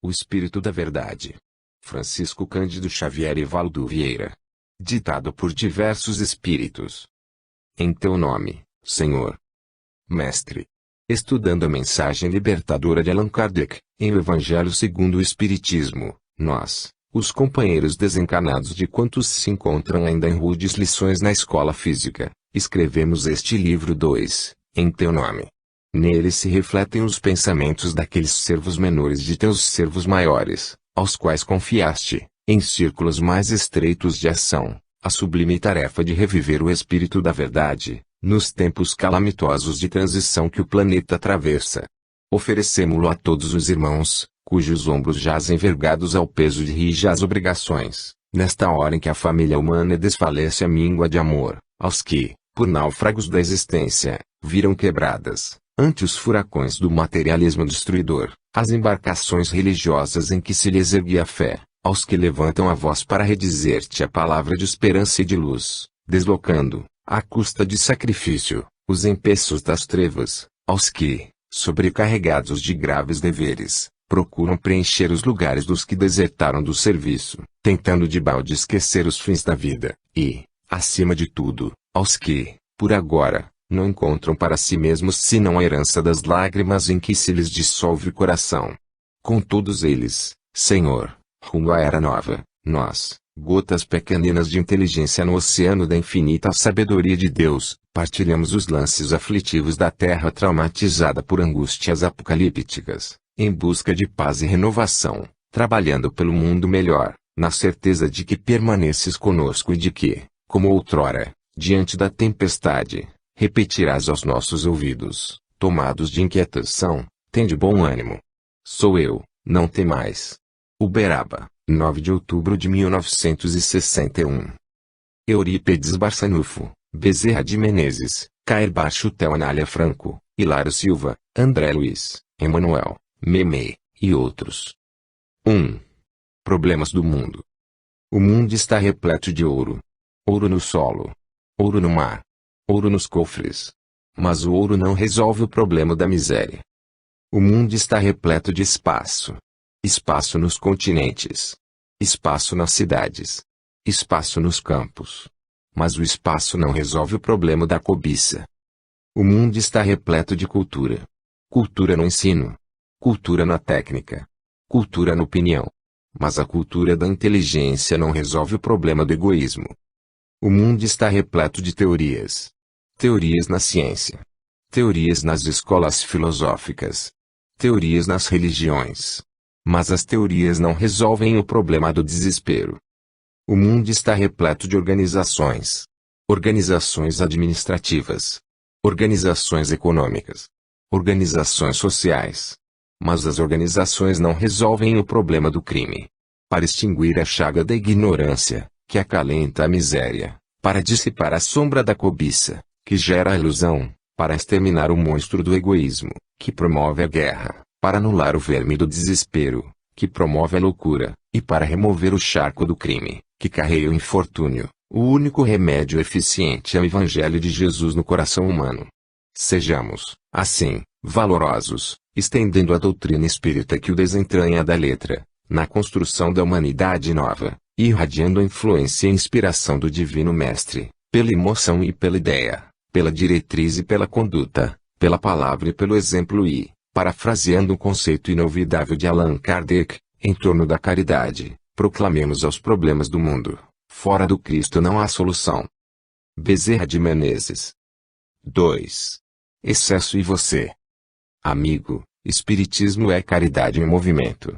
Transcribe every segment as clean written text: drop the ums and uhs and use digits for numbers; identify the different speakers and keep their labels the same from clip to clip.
Speaker 1: O Espírito da Verdade. Francisco Cândido Xavier e Valdo Vieira. Ditado por diversos espíritos. Em teu nome, Senhor. Mestre. Estudando a mensagem libertadora de Allan Kardec, em O Evangelho segundo o Espiritismo, nós, os companheiros desencarnados de quantos se encontram ainda em rudes lições na escola física, escrevemos este livro 2, em teu nome. Nele se refletem os pensamentos daqueles servos menores de teus servos maiores, aos quais confiaste, em círculos mais estreitos de ação, a sublime tarefa de reviver o Espírito da Verdade, nos tempos calamitosos de transição que o planeta atravessa. Oferecemo-lo a todos os irmãos, cujos ombros jazem vergados ao peso de rijas obrigações, nesta hora em que a família humana desfalece a míngua de amor, aos que, por náufragos da existência, viram quebradas, ante os furacões do materialismo destruidor, as embarcações religiosas em que se lhes ergue a fé, aos que levantam a voz para redizer-te a palavra de esperança e de luz, deslocando, à custa de sacrifício, os empeços das trevas, aos que, sobrecarregados de graves deveres, procuram preencher os lugares dos que desertaram do serviço, tentando de balde esquecer os fins da vida, e, acima de tudo, aos que, por agora, não encontram para si mesmos senão a herança das lágrimas em que se lhes dissolve o coração. Com todos eles, Senhor, rumo à era nova, nós, gotas pequeninas de inteligência no oceano da infinita sabedoria de Deus, partilhamos os lances aflitivos da terra traumatizada por angústias apocalípticas, em busca de paz e renovação, trabalhando pelo mundo melhor, na certeza de que permaneces conosco e de que, como outrora, diante da tempestade, repetirás aos nossos ouvidos, tomados de inquietação, tende bom ânimo. Sou eu, não temais. Uberaba, 9 de outubro de 1961. Eurípedes Barçanufo, Bezerra de Menezes, Cair Barchutel Anália Franco, Hilário Silva, André Luiz, Emanuel, Memei, e outros. 1. Problemas do mundo. O mundo está repleto de ouro. Ouro no solo. Ouro no mar. Ouro nos cofres. Mas o ouro não resolve o problema da miséria. O mundo está repleto de espaço. Espaço nos continentes. Espaço nas cidades. Espaço nos campos. Mas o espaço não resolve o problema da cobiça. O mundo está repleto de cultura. Cultura no ensino. Cultura na técnica. Cultura na opinião. Mas a cultura da inteligência não resolve o problema do egoísmo. O mundo está repleto de teorias. Teorias na ciência. Teorias nas escolas filosóficas. Teorias nas religiões. Mas as teorias não resolvem o problema do desespero. O mundo está repleto de organizações. Organizações administrativas. Organizações econômicas. Organizações sociais. Mas as organizações não resolvem o problema do crime. Para extinguir a chaga da ignorância, que acalenta a miséria, para dissipar a sombra da cobiça, que gera a ilusão, para exterminar o monstro do egoísmo, que promove a guerra, para anular o verme do desespero, que promove a loucura, e para remover o charco do crime, que carrega o infortúnio, o único remédio eficiente é o Evangelho de Jesus no coração humano. Sejamos, assim, valorosos, estendendo a doutrina espírita que o desentranha da letra, na construção da humanidade nova, irradiando a influência e inspiração do Divino Mestre, pela emoção e pela ideia, pela diretriz e pela conduta, pela palavra e pelo exemplo e, parafraseando um conceito inovidável de Allan Kardec, em torno da caridade, proclamemos aos problemas do mundo: fora do Cristo não há solução. Bezerra de Menezes. 2. Excesso e você. Amigo, Espiritismo é caridade em movimento.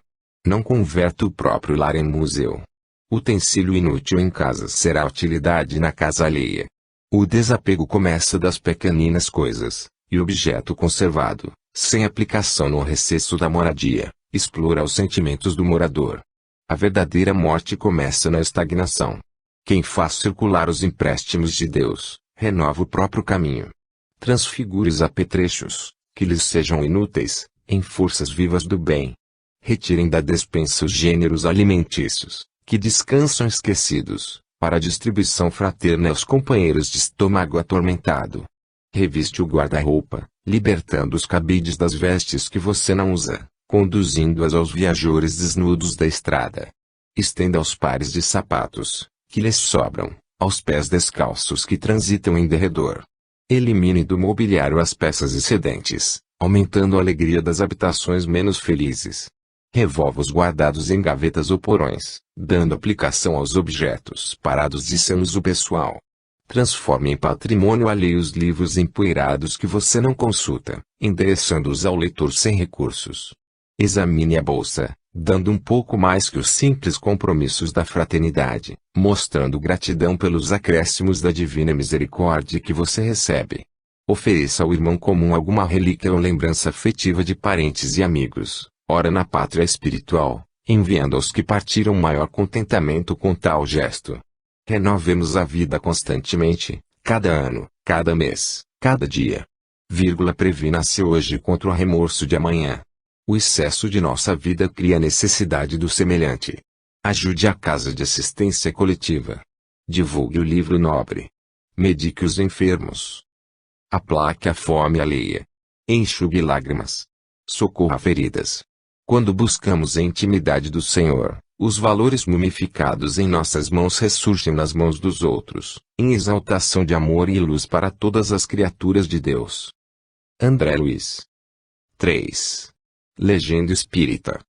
Speaker 1: Não converta o próprio lar em museu. Utensílio inútil em casa será utilidade na casa alheia. O desapego começa das pequeninas coisas, e objeto conservado, sem aplicação no recesso da moradia, explora os sentimentos do morador. A verdadeira morte começa na estagnação. Quem faz circular os empréstimos de Deus, renova o próprio caminho. Transfigure os apetrechos, que lhes sejam inúteis, em forças vivas do bem. Retirem da despensa os gêneros alimentícios, que descansam esquecidos, para a distribuição fraterna aos companheiros de estômago atormentado. Reviste o guarda-roupa, libertando os cabides das vestes que você não usa, conduzindo-as aos viajores desnudos da estrada. Estenda os pares de sapatos, que lhes sobram, aos pés descalços que transitam em derredor. Elimine do mobiliário as peças excedentes, aumentando a alegria das habitações menos felizes. Revolva os guardados em gavetas ou porões, dando aplicação aos objetos parados de seu uso pessoal. Transforme em patrimônio alheio os livros empoeirados que você não consulta, endereçando-os ao leitor sem recursos. Examine a bolsa, dando um pouco mais que os simples compromissos da fraternidade, mostrando gratidão pelos acréscimos da divina misericórdia que você recebe. Ofereça ao irmão comum alguma relíquia ou lembrança afetiva de parentes e amigos, ora na pátria espiritual, enviando aos que partiram maior contentamento com tal gesto. Renovemos a vida constantemente, cada ano, cada mês, cada dia. Previna-se hoje contra o remorso de amanhã. O excesso de nossa vida cria a necessidade do semelhante. Ajude a casa de assistência coletiva. Divulgue o livro nobre. Medique os enfermos. Aplaque a fome alheia. Enxugue lágrimas. Socorra feridas. Quando buscamos a intimidade do Senhor, os valores mumificados em nossas mãos ressurgem nas mãos dos outros, em exaltação de amor e luz para todas as criaturas de Deus. André Luiz. 3. Legenda espírita.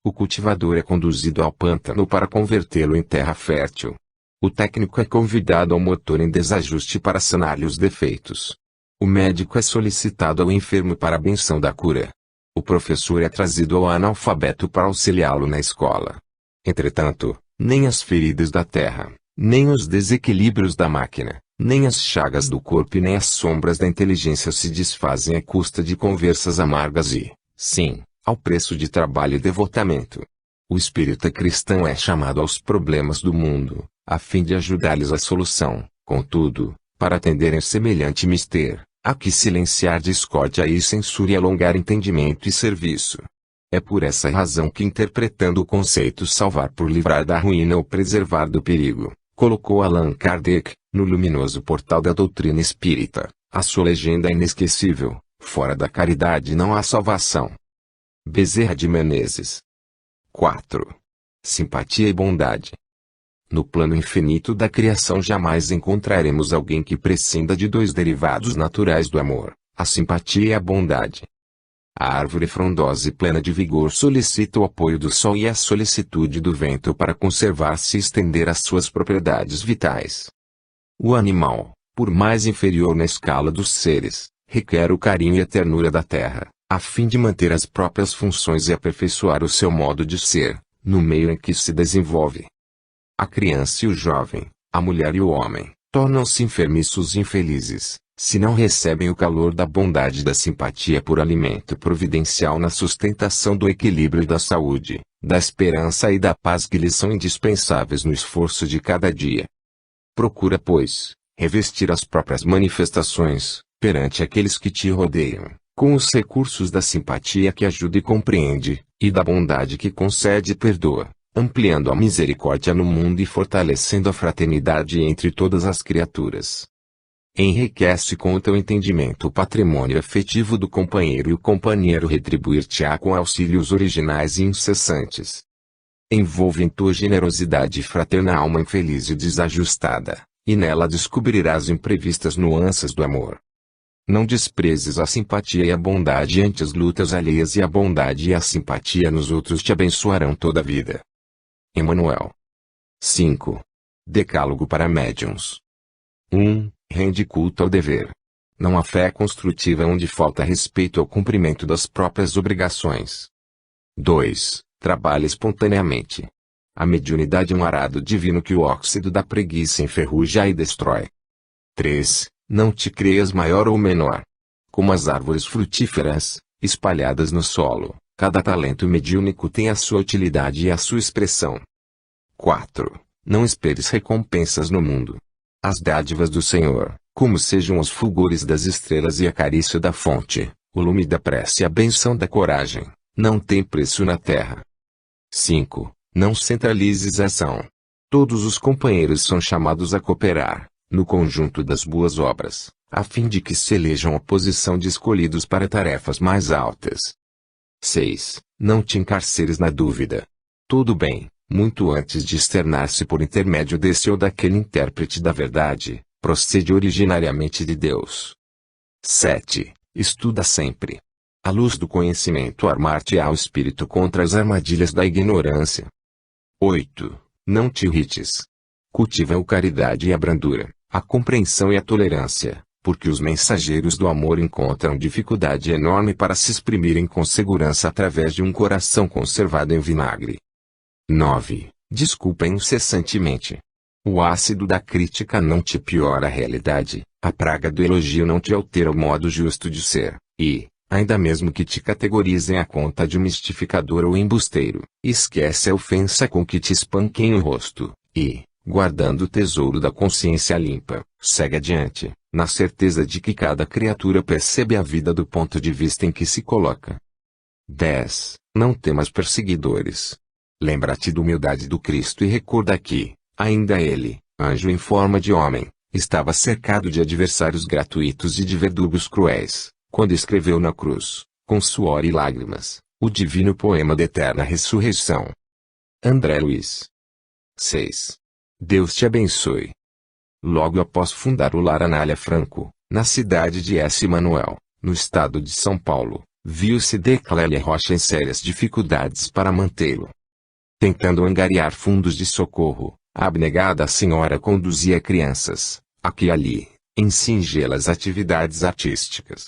Speaker 1: O cultivador é conduzido ao pântano para convertê-lo em terra fértil. O técnico é convidado ao motor em desajuste para sanar-lhe os defeitos. O médico é solicitado ao enfermo para a benção da cura. O professor é trazido ao analfabeto para auxiliá-lo na escola. Entretanto, nem as feridas da terra, nem os desequilíbrios da máquina, nem as chagas do corpo e nem as sombras da inteligência se desfazem à custa de conversas amargas e, sim, ao preço de trabalho e devotamento. O espírita cristão é chamado aos problemas do mundo, a fim de ajudar-lhes a solução. Contudo, para atenderem semelhante mister, há que silenciar discórdia e censura e alongar entendimento e serviço. É por essa razão que, interpretando o conceito salvar por livrar da ruína ou preservar do perigo, colocou Allan Kardec, no luminoso portal da doutrina espírita, a sua legenda inesquecível: fora da caridade não há salvação. Bezerra de Menezes. 4. Simpatia e bondade. No plano infinito da criação jamais encontraremos alguém que prescinda de dois derivados naturais do amor, a simpatia e a bondade. A árvore frondosa e plena de vigor solicita o apoio do sol e a solicitude do vento para conservar-se e estender as suas propriedades vitais. O animal, por mais inferior na escala dos seres, requer o carinho e a ternura da terra, a fim de manter as próprias funções e aperfeiçoar o seu modo de ser, no meio em que se desenvolve. A criança e o jovem, a mulher e o homem, tornam-se enfermiços e infelizes, se não recebem o calor da bondade e da simpatia por alimento providencial na sustentação do equilíbrio e da saúde, da esperança e da paz que lhes são indispensáveis no esforço de cada dia. Procura, pois, revestir as próprias manifestações, perante aqueles que te rodeiam, com os recursos da simpatia que ajuda e compreende, e da bondade que concede e perdoa, ampliando a misericórdia no mundo e fortalecendo a fraternidade entre todas as criaturas. Enriquece com o teu entendimento o patrimônio afetivo do companheiro e o companheiro retribuir-te-á com auxílios originais e incessantes. Envolve em tua generosidade fraterna a alma infeliz e desajustada, e nela descobrirás imprevistas nuances do amor. Não desprezes a simpatia e a bondade ante as lutas alheias, e a bondade e a simpatia nos outros te abençoarão toda a vida. Emmanuel. 5. Decálogo para médiuns. 1. Rende culto ao dever. Não há fé construtiva onde falta respeito ao cumprimento das próprias obrigações. 2. Trabalha espontaneamente. A mediunidade é um arado divino que o óxido da preguiça enferruja e destrói. 3. Não te creias maior ou menor. Como as árvores frutíferas, espalhadas no solo, cada talento mediúnico tem a sua utilidade e a sua expressão. 4. Não esperes recompensas no mundo. As dádivas do Senhor, como sejam os fulgores das estrelas e a carícia da fonte, o lume da prece e a benção da coragem, não tem preço na terra. 5. Não centralizes a ação. Todos os companheiros são chamados a cooperar, no conjunto das boas obras, a fim de que se elejam a posição de escolhidos para tarefas mais altas. 6. Não te encarceres na dúvida. Tudo bem, muito antes de externar-se por intermédio desse ou daquele intérprete da verdade, procede originariamente de Deus. 7. Estuda sempre. À luz do conhecimento armar-te ao espírito contra as armadilhas da ignorância. 8. Não te irrites. Cultiva a caridade e a brandura, a compreensão e a tolerância, porque os mensageiros do amor encontram dificuldade enorme para se exprimirem com segurança através de um coração conservado em vinagre. 9. Desculpa incessantemente. O ácido da crítica não te piora a realidade, a praga do elogio não te altera o modo justo de ser, e, ainda mesmo que te categorizem à conta de um mistificador ou embusteiro, esquece a ofensa com que te espanquem o rosto, e, guardando o tesouro da consciência limpa, segue adiante, na certeza de que cada criatura percebe a vida do ponto de vista em que se coloca. 10. Não temas perseguidores. Lembra-te da humildade do Cristo e recorda que, ainda ele, anjo em forma de homem, estava cercado de adversários gratuitos e de verdugos cruéis, quando escreveu na cruz, com suor e lágrimas, o divino poema da eterna ressurreição. André Luiz. 6. Deus te abençoe. Logo após fundar o Lar Anália Franco, na cidade de S. Manuel, no estado de São Paulo, viu-se de Clélia Rocha em sérias dificuldades para mantê-lo. Tentando angariar fundos de socorro, a abnegada senhora conduzia crianças, aqui e ali, em singelas atividades artísticas.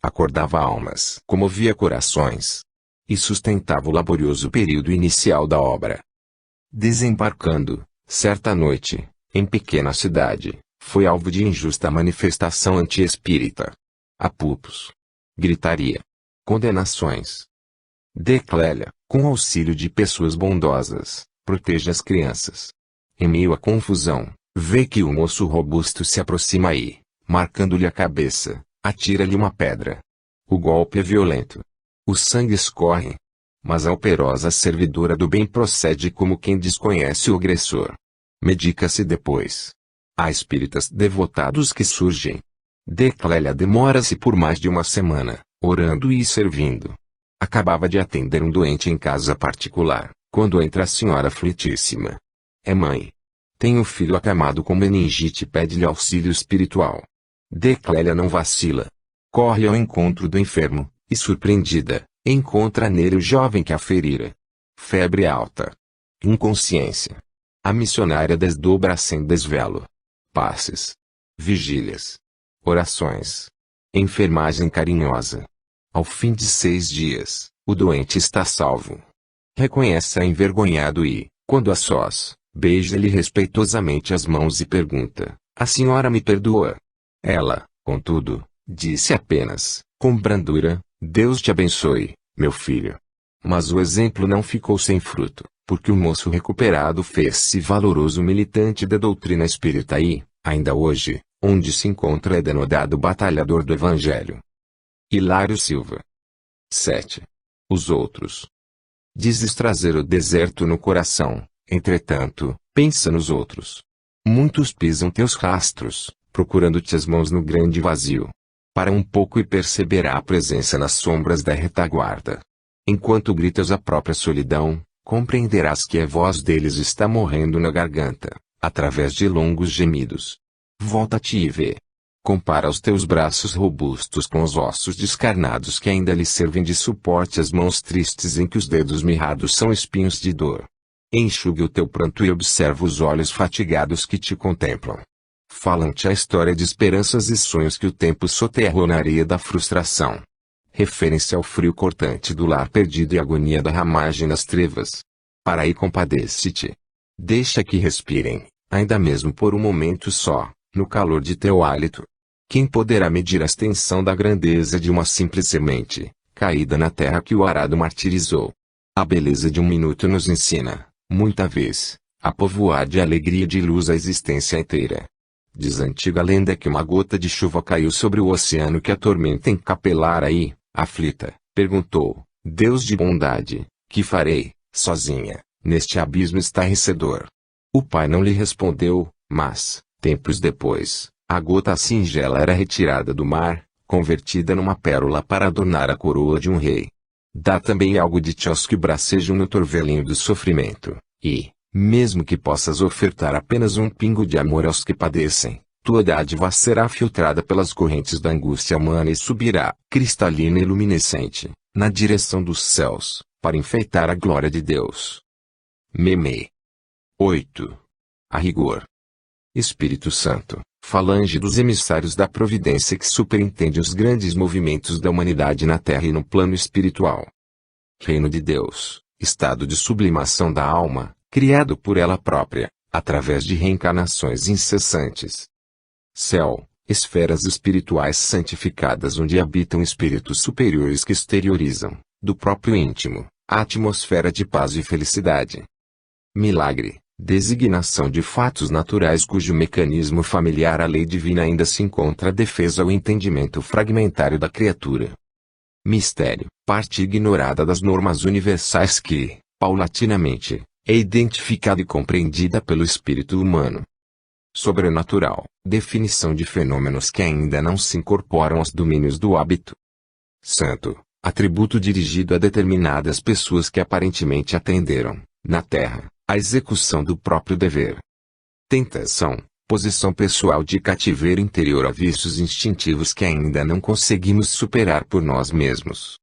Speaker 1: Acordava almas, comovia corações, e sustentava o laborioso período inicial da obra. Desembarcando, certa noite, em pequena cidade, foi alvo de injusta manifestação anti-espírita. Apupos, gritaria, condenações. De Clélia, com auxílio de pessoas bondosas, protege as crianças. Em meio à confusão, vê que o moço robusto se aproxima e, marcando-lhe a cabeça, atira-lhe uma pedra. O golpe é violento. O sangue escorre. Mas a operosa servidora do bem procede como quem desconhece o agressor. Medica-se depois. Há espíritas devotados que surgem. De Clélia demora-se por mais de uma semana, orando e servindo. Acabava de atender um doente em casa particular, quando entra a senhora aflitíssima. É mãe. Tem um filho acamado com meningite e pede-lhe auxílio espiritual. De Clélia não vacila. Corre ao encontro do enfermo, e surpreendida, encontra nele o jovem que a ferira. Febre alta. Inconsciência. A missionária desdobra sem desvelo. Passes. Vigílias. Orações. Enfermagem carinhosa. Ao fim de 6 dias, o doente está salvo. Reconhece-a envergonhado e, quando a sós, beija-lhe respeitosamente as mãos e pergunta: "A senhora me perdoa?" Ela, contudo, disse apenas, com brandura: "Deus te abençoe, meu filho." Mas o exemplo não ficou sem fruto, porque o moço recuperado fez-se valoroso militante da doutrina espírita e, ainda hoje, onde se encontra é denodado batalhador do Evangelho. Hilário Silva. 7. Os outros. Dizes trazer o deserto no coração, entretanto, pensa nos outros. Muitos pisam teus rastros, procurando-te as mãos no grande vazio. Para um pouco e perceberá a presença nas sombras da retaguarda. Enquanto gritas a própria solidão, compreenderás que a voz deles está morrendo na garganta, através de longos gemidos. Volta-te e vê. Compara os teus braços robustos com os ossos descarnados que ainda lhe servem de suporte às mãos tristes em que os dedos mirrados são espinhos de dor. Enxugue o teu pranto e observa os olhos fatigados que te contemplam. Falam-te a história de esperanças e sonhos que o tempo soterrou na areia da frustração. Referem-se ao frio cortante do lar perdido e à agonia da ramagem nas trevas. Para aí compadece-te. Deixa que respirem, ainda mesmo por um momento só, no calor de teu hálito. Quem poderá medir a extensão da grandeza de uma simples semente, caída na terra que o arado martirizou? A beleza de um minuto nos ensina, muita vez, a povoar de alegria e de luz a existência inteira. Diz a antiga lenda que uma gota de chuva caiu sobre o oceano que a tormenta encapelara e, aflita, perguntou: "Deus de bondade, que farei, sozinha, neste abismo estarrecedor?" O pai não lhe respondeu, mas, tempos depois, a gota singela era retirada do mar, convertida numa pérola para adornar a coroa de um rei. Dá também algo de ti aos que bracejam no torvelinho do sofrimento, e, mesmo que possas ofertar apenas um pingo de amor aos que padecem, tua dádiva será filtrada pelas correntes da angústia humana e subirá, cristalina e luminescente, na direção dos céus, para enfeitar a glória de Deus. Meme 8. A rigor. Espírito Santo, falange dos emissários da providência que superintende os grandes movimentos da humanidade na terra e no plano espiritual. Reino de Deus, estado de sublimação da alma, criado por ela própria, através de reencarnações incessantes. Céu, esferas espirituais santificadas onde habitam espíritos superiores que exteriorizam, do próprio íntimo, a atmosfera de paz e felicidade. Milagre, designação de fatos naturais cujo mecanismo familiar à lei divina ainda se encontra defesa ao entendimento fragmentário da criatura. Mistério, parte ignorada das normas universais que, paulatinamente, é identificada e compreendida pelo espírito humano. Sobrenatural, definição de fenômenos que ainda não se incorporam aos domínios do hábito. Santo, atributo dirigido a determinadas pessoas que aparentemente atenderam, na terra, a execução do próprio dever. Tentação, posição pessoal de cativeiro interior a vícios instintivos que ainda não conseguimos superar por nós mesmos.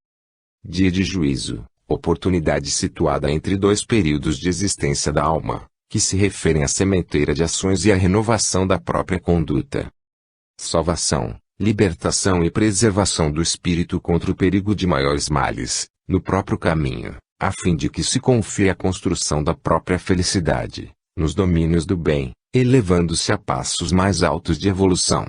Speaker 1: Dia de juízo, oportunidade situada entre dois períodos de existência da alma, que se referem à sementeira de ações e à renovação da própria conduta. Salvação, libertação e preservação do espírito contra o perigo de maiores males, no próprio caminho, a fim de que se confie a construção da própria felicidade, nos domínios do bem, elevando-se a passos mais altos de evolução.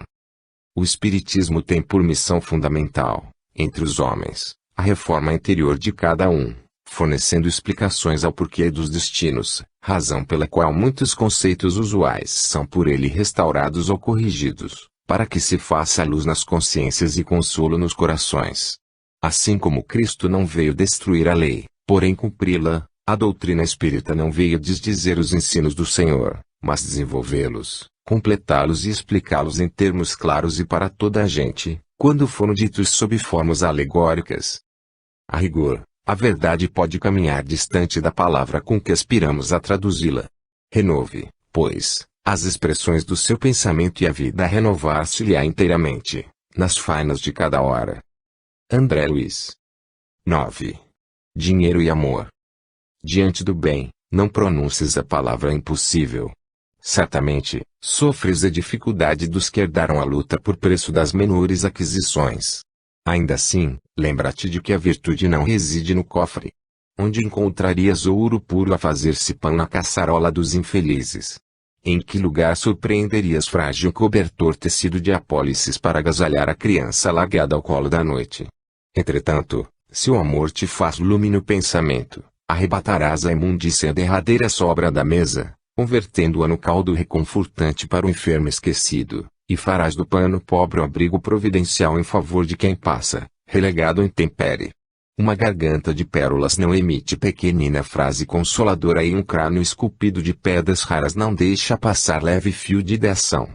Speaker 1: O Espiritismo tem por missão fundamental, entre os homens, a reforma interior de cada um, fornecendo explicações ao porquê dos destinos, razão pela qual muitos conceitos usuais são por ele restaurados ou corrigidos, para que se faça luz nas consciências e consolo nos corações. Assim como Cristo não veio destruir a lei, porém cumpri-la, a doutrina espírita não veio desdizer os ensinos do Senhor, mas desenvolvê-los, completá-los e explicá-los em termos claros e para toda a gente, quando foram ditos sob formas alegóricas. A rigor, a verdade pode caminhar distante da palavra com que aspiramos a traduzi-la. Renove, pois, as expressões do seu pensamento e a vida a renovar-se-lhe-á inteiramente, nas fainas de cada hora. André Luiz. 9. Dinheiro e amor. Diante do bem, não pronuncies a palavra impossível. Certamente, sofres a dificuldade dos que herdaram a luta por preço das menores aquisições. Ainda assim, lembra-te de que a virtude não reside no cofre. Onde encontrarias ouro puro a fazer-se pão na caçarola dos infelizes? Em que lugar surpreenderias frágil cobertor tecido de apólices para agasalhar a criança largada ao colo da noite? Entretanto, se o amor te faz lume no pensamento, arrebatarás a imundícia derradeira sobra da mesa, convertendo-a no caldo reconfortante para o enfermo esquecido, e farás do pano pobre o abrigo providencial em favor de quem passa, relegado à intempérie. Uma garganta de pérolas não emite pequenina frase consoladora e um crânio esculpido de pedras raras não deixa passar leve fio de ideação.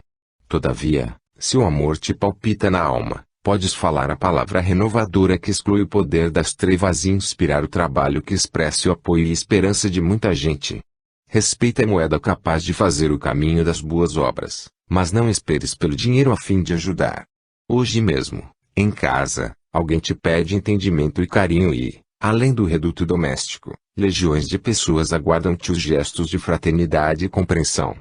Speaker 1: Todavia, se o amor te palpita na alma, podes falar a palavra renovadora que exclui o poder das trevas e inspirar o trabalho que expresse o apoio e esperança de muita gente. Respeita a moeda capaz de fazer o caminho das boas obras, mas não esperes pelo dinheiro a fim de ajudar. Hoje mesmo, em casa, alguém te pede entendimento e carinho e, além do reduto doméstico, legiões de pessoas aguardam-te os gestos de fraternidade e compreensão.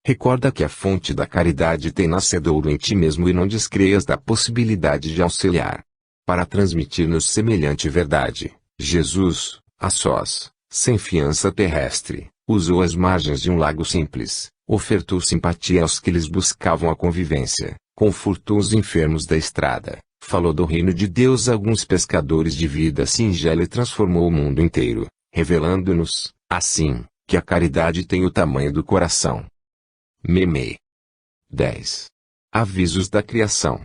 Speaker 1: Recorda que a fonte da caridade tem nascedouro em ti mesmo e não descreias da possibilidade de auxiliar. Para transmitir-nos semelhante verdade, Jesus, a sós, sem fiança terrestre, usou as margens de um lago simples, ofertou simpatia aos que lhes buscavam a convivência, confortou os enfermos da estrada, falou do reino de Deus a alguns pescadores de vida singela e transformou o mundo inteiro, revelando-nos, assim, que a caridade tem o tamanho do coração. Meme 10. Avisos da criação.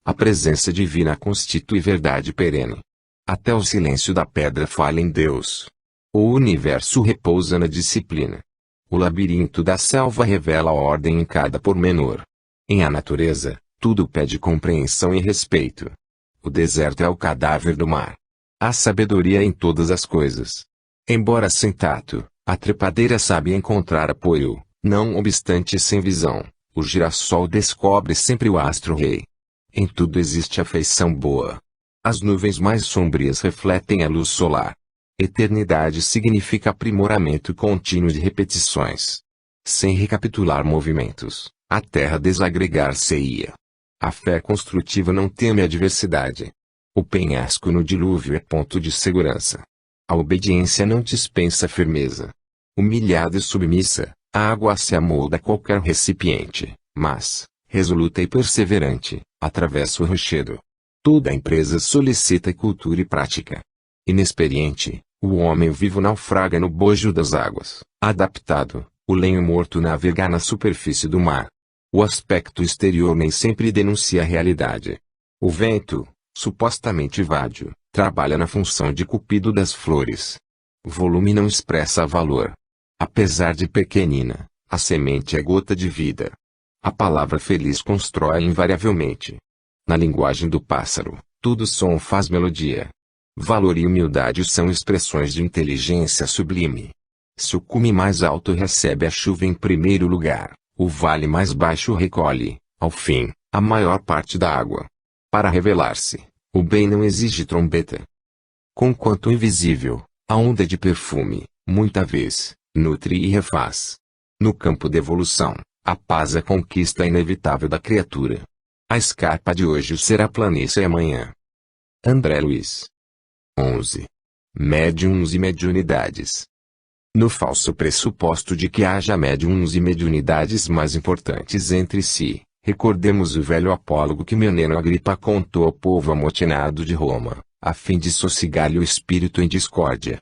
Speaker 1: A presença divina constitui verdade perene. Até o silêncio da pedra fala em Deus. O universo repousa na disciplina. O labirinto da selva revela a ordem em cada pormenor. Em a natureza, tudo pede compreensão e respeito. O deserto é o cadáver do mar. Há sabedoria em todas as coisas. Embora sem tato, a trepadeira sabe encontrar apoio, não obstante sem visão, o girassol descobre sempre o astro-rei. Em tudo existe afeição boa. As nuvens mais sombrias refletem a luz solar. Eternidade significa aprimoramento contínuo de repetições. Sem recapitular movimentos, a terra desagregar-se-ia. A fé construtiva não teme a adversidade. O penhasco no dilúvio é ponto de segurança. A obediência não dispensa firmeza. Humilhada e submissa, a água se amolda a qualquer recipiente, mas, resoluta e perseverante, atravessa o rochedo. Toda empresa solicita cultura e prática. Inexperiente, o homem vivo naufraga no bojo das águas. Adaptado, o lenho morto navega na superfície do mar. O aspecto exterior nem sempre denuncia a realidade. O vento, supostamente vádio, trabalha na função de cupido das flores. O volume não expressa valor. Apesar de pequenina, a semente é gota de vida. A palavra feliz constrói invariavelmente. Na linguagem do pássaro, todo som faz melodia. Valor e humildade são expressões de inteligência sublime. Se o cume mais alto recebe a chuva em primeiro lugar, o vale mais baixo recolhe, ao fim, a maior parte da água. Para revelar-se, o bem não exige trombeta. Conquanto invisível, a onda de perfume, muita vez, nutre e refaz. No campo da evolução, a paz é a conquista inevitável da criatura. A escarpa de hoje será planície amanhã. André Luiz. 11. Médiuns e mediunidades. No falso pressuposto de que haja médiuns e mediunidades mais importantes entre si, recordemos o velho apólogo que Meneno Agripa contou ao povo amotinado de Roma, a fim de sossegar-lhe o espírito em discórdia.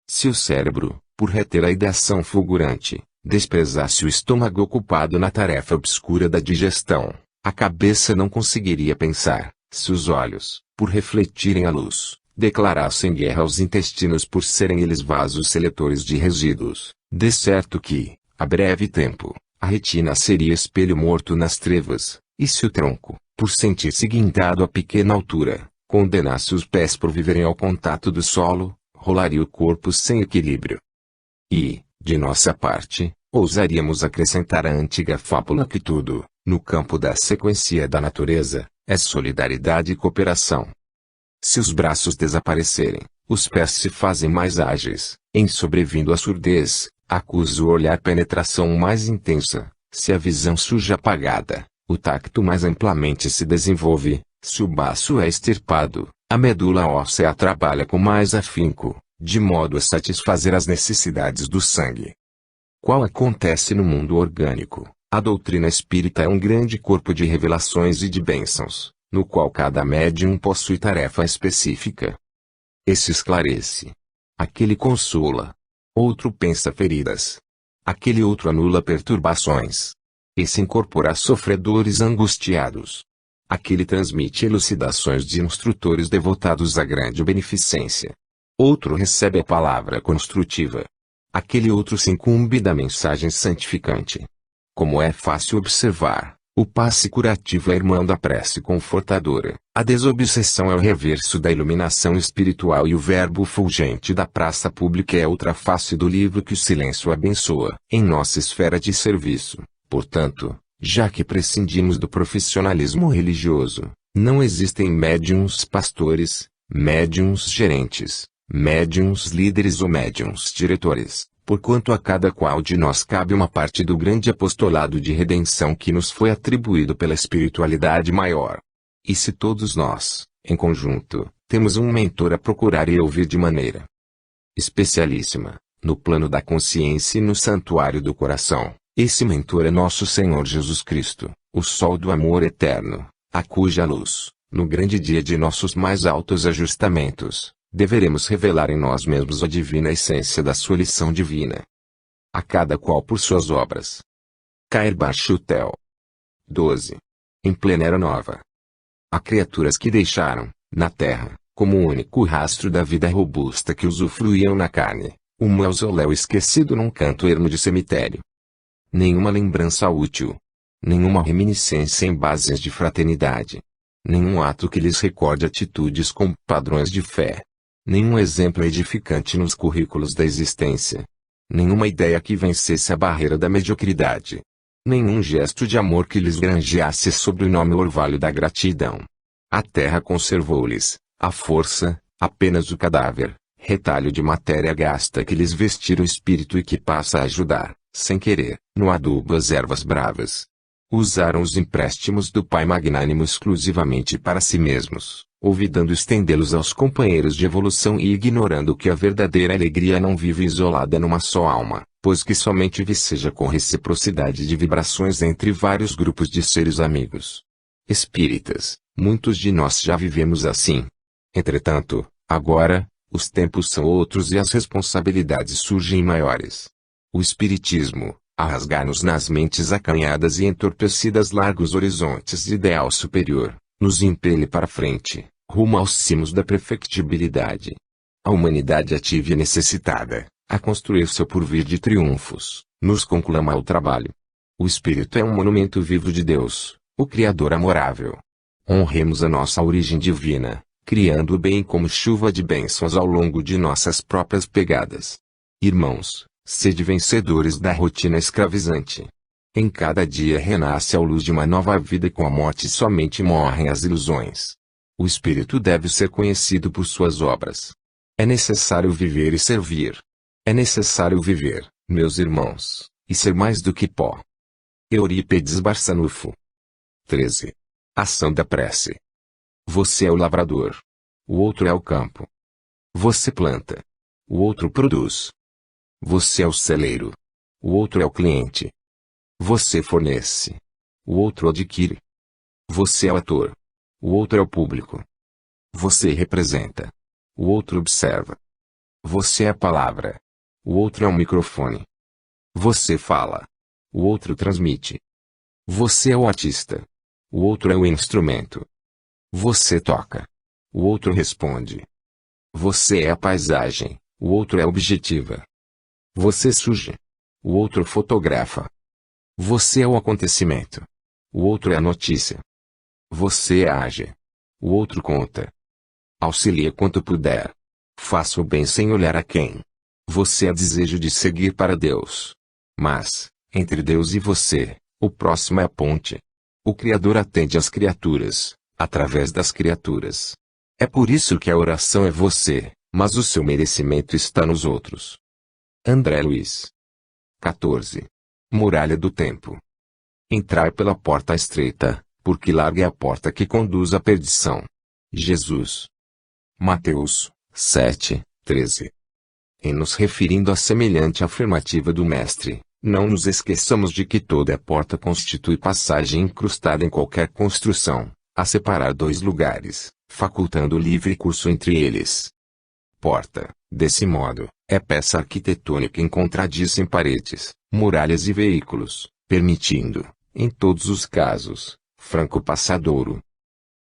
Speaker 1: Se o cérebro, por reter a ideação fulgurante, desprezasse o estômago ocupado na tarefa obscura da digestão, a cabeça não conseguiria pensar. Se os olhos, por refletirem a luz, declarassem guerra aos intestinos por serem eles vasos seletores de resíduos, de certo que, a breve tempo, a retina seria espelho morto nas trevas, e se o tronco, por sentir-se guindado a pequena altura, condenasse os pés por viverem ao contato do solo, rolaria o corpo sem equilíbrio. E, de nossa parte, ousaríamos acrescentar a antiga fábula que tudo, no campo da sequência da natureza, é solidariedade e cooperação. Se os braços desaparecerem, os pés se fazem mais ágeis. Em sobrevindo a surdez, acusa o olhar penetração mais intensa. Se a visão surge apagada, o tacto mais amplamente se desenvolve. Se o baço é extirpado, a medula óssea trabalha com mais afinco, de modo a satisfazer as necessidades do sangue. Qual acontece no mundo orgânico, a doutrina espírita é um grande corpo de revelações e de bênçãos, no qual cada médium possui tarefa específica. Esse esclarece. Aquele consola. Outro pensa feridas. Aquele outro anula perturbações. Esse incorpora sofredores angustiados. Aquele transmite elucidações de instrutores devotados à grande beneficência. Outro recebe a palavra construtiva. Aquele outro se incumbe da mensagem santificante. Como é fácil observar, o passe curativo é irmão da prece confortadora. A desobsessão é o reverso da iluminação espiritual e o verbo fulgente da praça pública é outra face do livro que o silêncio abençoa. Em nossa esfera de serviço, portanto, já que prescindimos do profissionalismo religioso, não existem médiuns pastores, médiuns gerentes, médiuns líderes ou médiuns diretores, porquanto a cada qual de nós cabe uma parte do grande apostolado de redenção que nos foi atribuído pela espiritualidade maior. E se todos nós, em conjunto, temos um mentor a procurar e ouvir de maneira especialíssima, no plano da consciência e no santuário do coração, esse mentor é nosso Senhor Jesus Cristo, o sol do amor eterno, a cuja luz, no grande dia de nossos mais altos ajustamentos, deveremos revelar em nós mesmos a divina essência da sua lição divina. A cada qual por suas obras. Cair Bachutel. 12. Em plena era nova. Há criaturas que deixaram, na terra, como o único rastro da vida robusta que usufruíam na carne, um mausoléu esquecido num canto ermo de cemitério. Nenhuma lembrança útil. Nenhuma reminiscência em bases de fraternidade. Nenhum ato que lhes recorde atitudes com padrões de fé. Nenhum exemplo edificante nos currículos da existência. Nenhuma ideia que vencesse a barreira da mediocridade. Nenhum gesto de amor que lhes granjeasse sobrenome o orvalho da gratidão. A terra conservou-lhes a força, apenas o cadáver, retalho de matéria gasta que lhes vestir o espírito e que passa a ajudar, sem querer, no adubo as ervas bravas. Usaram os empréstimos do Pai magnânimo exclusivamente para si mesmos, olvidando estendê-los aos companheiros de evolução e ignorando que a verdadeira alegria não vive isolada numa só alma, pois que somente viceja com reciprocidade de vibrações entre vários grupos de seres amigos. Espíritas, muitos de nós já vivemos assim. Entretanto, agora, os tempos são outros e as responsabilidades surgem maiores. O Espiritismo, a rasgar-nos nas mentes acanhadas e entorpecidas largos horizontes de ideal superior, nos impele para frente, rumo aos cimos da perfectibilidade. A humanidade ativa e necessitada, a construir seu porvir de triunfos, nos conclama ao trabalho. O Espírito é um monumento vivo de Deus, o Criador amorável. Honremos a nossa origem divina, criando o bem como chuva de bênçãos ao longo de nossas próprias pegadas. Irmãos, sede vencedores da rotina escravizante. Em cada dia renasce a luz de uma nova vida e com a morte somente morrem as ilusões. O Espírito deve ser conhecido por suas obras. É necessário viver e servir. É necessário viver, meus irmãos, e ser mais do que pó. Eurípides Barçanufo. 13. Ação da prece. Você é o lavrador. O outro é o campo. Você planta. O outro produz. Você é o celeiro. O outro é o cliente. Você fornece. O outro adquire. Você é o ator. O outro é o público. Você representa. O outro observa. Você é a palavra. O outro é o microfone. Você fala. O outro transmite. Você é o artista. O outro é o instrumento. Você toca. O outro responde. Você é a paisagem. O outro é objetiva. Você surge. O outro fotografa. Você é o acontecimento. O outro é a notícia. Você age. O outro conta. Auxilie quanto puder. Faça o bem sem olhar a quem. Você é desejo de seguir para Deus. Mas, entre Deus e você, o próximo é a ponte. O Criador atende às criaturas, através das criaturas. É por isso que a oração é você, mas o seu merecimento está nos outros. André Luiz. 14. Muralha do tempo. Entrai pela porta estreita, porque larga é a porta que conduz à perdição. Jesus. Mateus 7, 13. Em nos referindo à semelhante afirmativa do Mestre, não nos esqueçamos de que toda porta constitui passagem incrustada em qualquer construção, a separar dois lugares, facultando livre curso entre eles. Porta, desse modo, é peça arquitetônica encontradiça em paredes, muralhas e veículos, permitindo, em todos os casos, franco passadouro.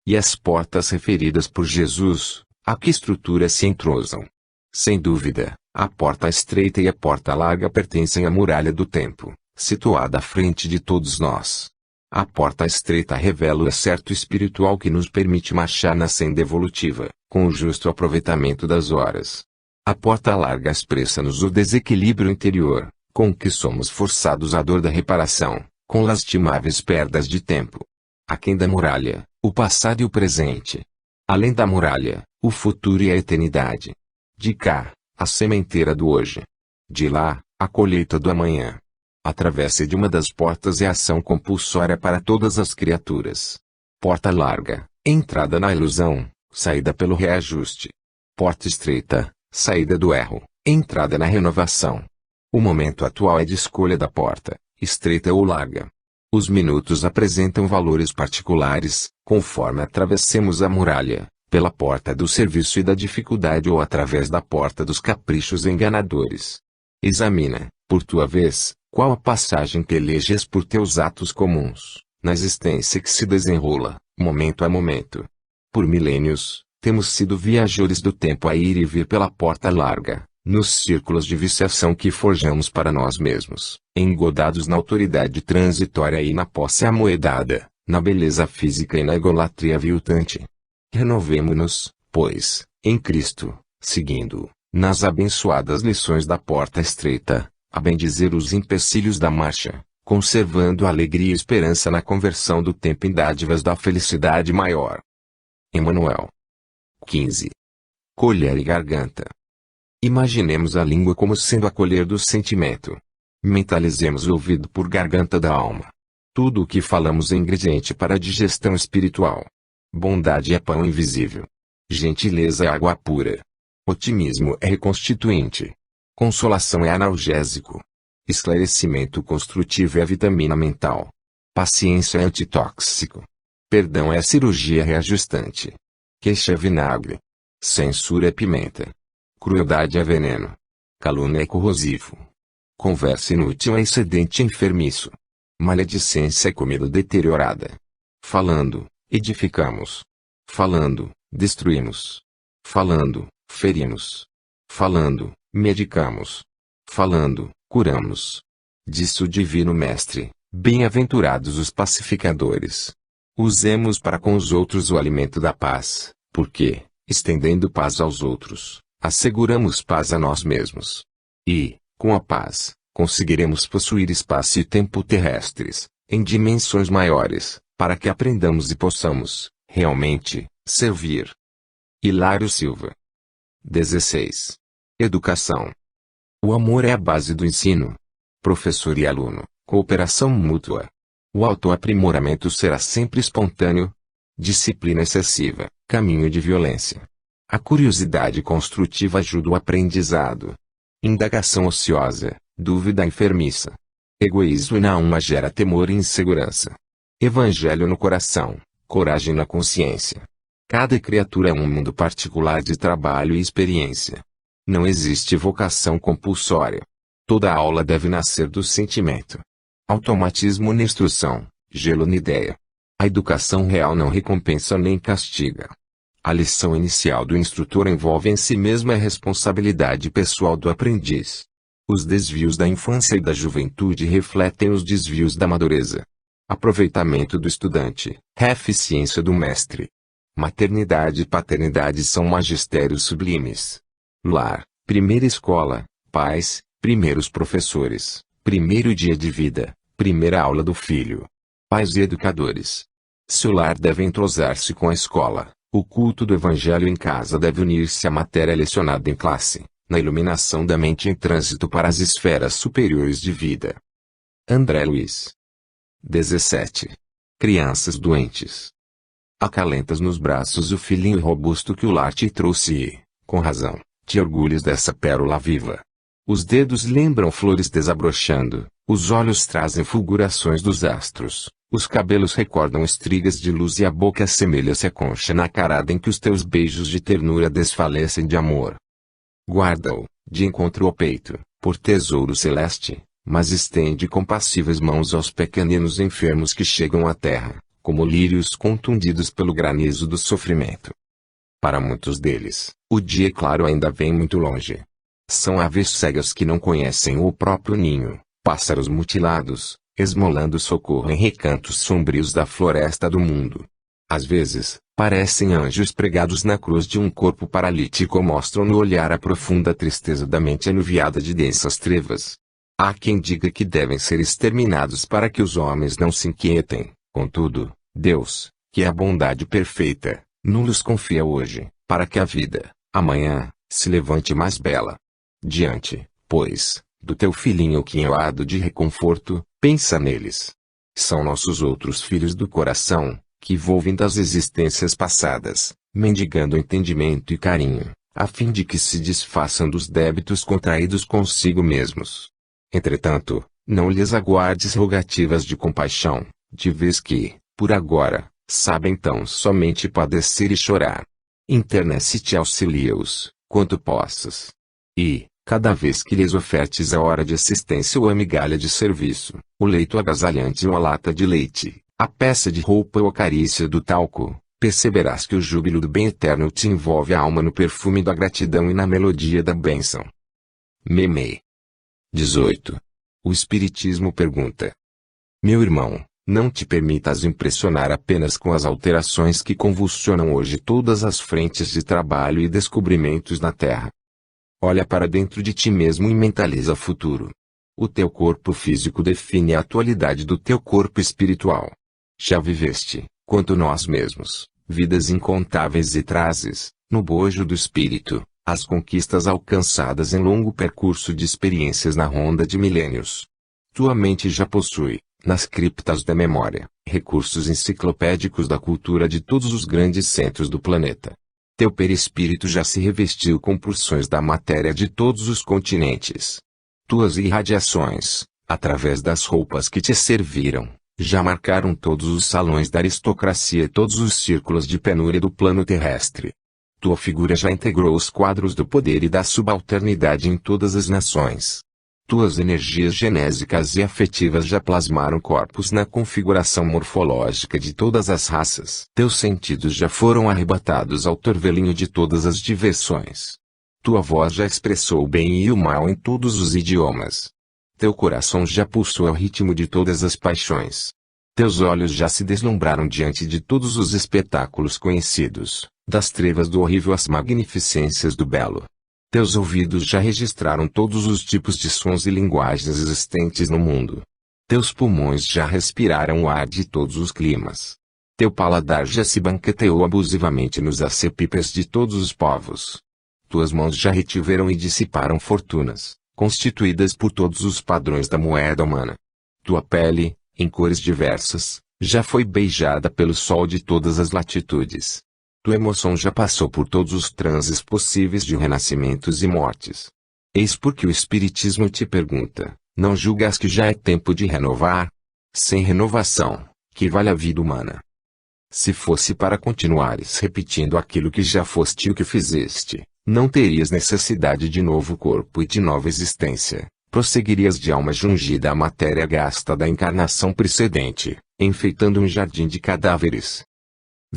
Speaker 1: E as portas referidas por Jesus, a que estrutura se entrosam? Sem dúvida, a porta estreita e a porta larga pertencem à muralha do tempo, situada à frente de todos nós. A porta estreita revela o acerto espiritual que nos permite marchar na senda evolutiva, com o justo aproveitamento das horas. A porta larga expressa-nos o desequilíbrio interior, com que somos forçados à dor da reparação, com lastimáveis perdas de tempo. Aquém da muralha, o passado e o presente. Além da muralha, o futuro e a eternidade. De cá, a sementeira do hoje. De lá, a colheita do amanhã. A travessa de uma das portas é ação compulsória para todas as criaturas. Porta larga, entrada na ilusão, saída pelo reajuste. Porta estreita, saída do erro, entrada na renovação. O momento atual é de escolha da porta, estreita ou larga. Os minutos apresentam valores particulares, conforme atravessemos a muralha, pela porta do serviço e da dificuldade ou através da porta dos caprichos enganadores. Examina, por tua vez, qual a passagem que eleges por teus atos comuns, na existência que se desenrola, momento a momento. Por milênios, temos sido viajores do tempo a ir e vir pela porta larga, nos círculos de viciação que forjamos para nós mesmos, engodados na autoridade transitória e na posse amoedada, na beleza física e na egolatria aviltante. Renovemo-nos, pois, em Cristo, seguindo, nas abençoadas lições da porta estreita, a bendizer os empecilhos da marcha, conservando alegria e esperança na conversão do tempo em dádivas da felicidade maior. Emmanuel. 15. Colher e garganta. Imaginemos a língua como sendo a colher do sentimento. Mentalizemos o ouvido por garganta da alma. Tudo o que falamos é ingrediente para a digestão espiritual. Bondade é pão invisível. Gentileza é água pura. Otimismo é reconstituinte. Consolação é analgésico. Esclarecimento construtivo é vitamina mental. Paciência é antitóxico. Perdão é cirurgia reajustante. Queixa é vinagre. Censura é pimenta. Crueldade é veneno. Calúnia é corrosivo. Conversa inútil é excedente enfermiço. Maledicência é comida deteriorada. Falando, edificamos. Falando, destruímos. Falando, ferimos. Falando, medicamos. Falando, curamos. Disse o Divino Mestre: bem-aventurados os pacificadores. Usemos para com os outros o alimento da paz, porque, estendendo paz aos outros, asseguramos paz a nós mesmos. E, com a paz, conseguiremos possuir espaço e tempo terrestres, em dimensões maiores, para que aprendamos e possamos, realmente, servir. Hilário Silva. 16. Educação. O amor é a base do ensino. Professor e aluno, cooperação mútua. O autoaprimoramento será sempre espontâneo. Disciplina excessiva, caminho de violência. A curiosidade construtiva ajuda o aprendizado. Indagação ociosa, dúvida enfermiça. Egoísmo na alma gera temor e insegurança. Evangelho no coração, coragem na consciência. Cada criatura é um mundo particular de trabalho e experiência. Não existe vocação compulsória. Toda aula deve nascer do sentimento. Automatismo na instrução, gelo na ideia. A educação real não recompensa nem castiga. A lição inicial do instrutor envolve em si mesma a responsabilidade pessoal do aprendiz. Os desvios da infância e da juventude refletem os desvios da madureza. Aproveitamento do estudante, eficiência do mestre. Maternidade e paternidade são magistérios sublimes. Lar, primeira escola, pais, primeiros professores, primeiro dia de vida, primeira aula do filho. Pais e educadores. Se o lar deve entrosar-se com a escola, o culto do evangelho em casa deve unir-se à matéria lecionada em classe, na iluminação da mente em trânsito para as esferas superiores de vida. André Luiz. 17. Crianças doentes. Acalentas nos braços o filhinho robusto que o lar te trouxe e, com razão, te orgulhas dessa pérola viva. Os dedos lembram flores desabrochando, os olhos trazem fulgurações dos astros, os cabelos recordam estrigas de luz e a boca assemelha-se à concha nacarada em que os teus beijos de ternura desfalecem de amor. Guarda-o, de encontro ao peito, por tesouro celeste, mas estende compassivas mãos aos pequeninos enfermos que chegam à terra, como lírios contundidos pelo granizo do sofrimento. Para muitos deles, o dia claro ainda vem muito longe. São aves cegas que não conhecem o próprio ninho, pássaros mutilados, esmolando socorro em recantos sombrios da floresta do mundo. Às vezes, parecem anjos pregados na cruz de um corpo paralítico ou mostram no olhar a profunda tristeza da mente anuviada de densas trevas. Há quem diga que devem ser exterminados para que os homens não se inquietem. Contudo, Deus, que é a bondade perfeita, nulos confia hoje, para que a vida, amanhã, se levante mais bela. Diante, pois, do teu filhinho quinhoado de reconforto, pensa neles. São nossos outros filhos do coração, que volvem das existências passadas, mendigando entendimento e carinho, a fim de que se desfaçam dos débitos contraídos consigo mesmos. Entretanto, não lhes aguardes rogativas de compaixão, de vez que, por agora, sabem tão somente padecer e chorar. Internece-te e auxilia-os, quanto possas. E, cada vez que lhes ofertes a hora de assistência ou a migalha de serviço, o leito agasalhante ou a lata de leite, a peça de roupa ou a carícia do talco, perceberás que o júbilo do bem eterno te envolve a alma no perfume da gratidão e na melodia da bênção. Meme. 18. O Espiritismo pergunta: meu irmão, Não te permitas impressionar apenas com as alterações que convulsionam hoje todas as frentes de trabalho e descobrimentos na Terra. Olha para dentro de ti mesmo e mentaliza o futuro. O teu corpo físico define a atualidade do teu corpo espiritual. Já viveste, quanto nós mesmos, vidas incontáveis e trazes, no bojo do espírito, as conquistas alcançadas em longo percurso de experiências na ronda de milênios. Tua mente já possui, nas criptas da memória, recursos enciclopédicos da cultura de todos os grandes centros do planeta. Teu perispírito já se revestiu com porções da matéria de todos os continentes. Tuas irradiações, através das roupas que te serviram, já marcaram todos os salões da aristocracia e todos os círculos de penúria do plano terrestre. Tua figura já integrou os quadros do poder e da subalternidade em todas as nações. Tuas energias genésicas e afetivas já plasmaram corpos na configuração morfológica de todas as raças. Teus sentidos já foram arrebatados ao torvelinho de todas as diversões. Tua voz já expressou o bem e o mal em todos os idiomas. Teu coração já pulsou ao ritmo de todas as paixões. Teus olhos já se deslumbraram diante de todos os espetáculos conhecidos, das trevas do horrível às magnificências do belo. Teus ouvidos já registraram todos os tipos de sons e linguagens existentes no mundo. Teus pulmões já respiraram o ar de todos os climas. Teu paladar já se banqueteou abusivamente nos acepipes de todos os povos. Tuas mãos já retiveram e dissiparam fortunas, constituídas por todos os padrões da moeda humana. Tua pele, em cores diversas, já foi beijada pelo sol de todas as latitudes. Tua emoção já passou por todos os transes possíveis de renascimentos e mortes. Eis porque o Espiritismo te pergunta, não julgas que já é tempo de renovar? Sem renovação, que vale a vida humana? Se fosse para continuares repetindo aquilo que já foste e o que fizeste, não terias necessidade de novo corpo e de nova existência, prosseguirias de alma jungida à matéria gasta da encarnação precedente, enfeitando um jardim de cadáveres.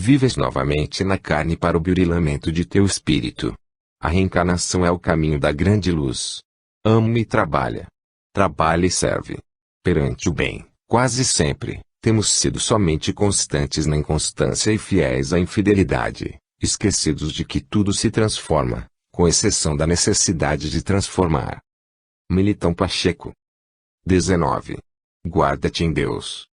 Speaker 1: Vives novamente na carne para o burilamento de teu espírito. A reencarnação é o caminho da grande luz. Ama e trabalha. Trabalha e serve. Perante o bem, quase sempre, temos sido somente constantes na inconstância e fiéis à infidelidade, esquecidos de que tudo se transforma, com exceção da necessidade de transformar. Militão Pacheco. 19. Guarda-te em Deus.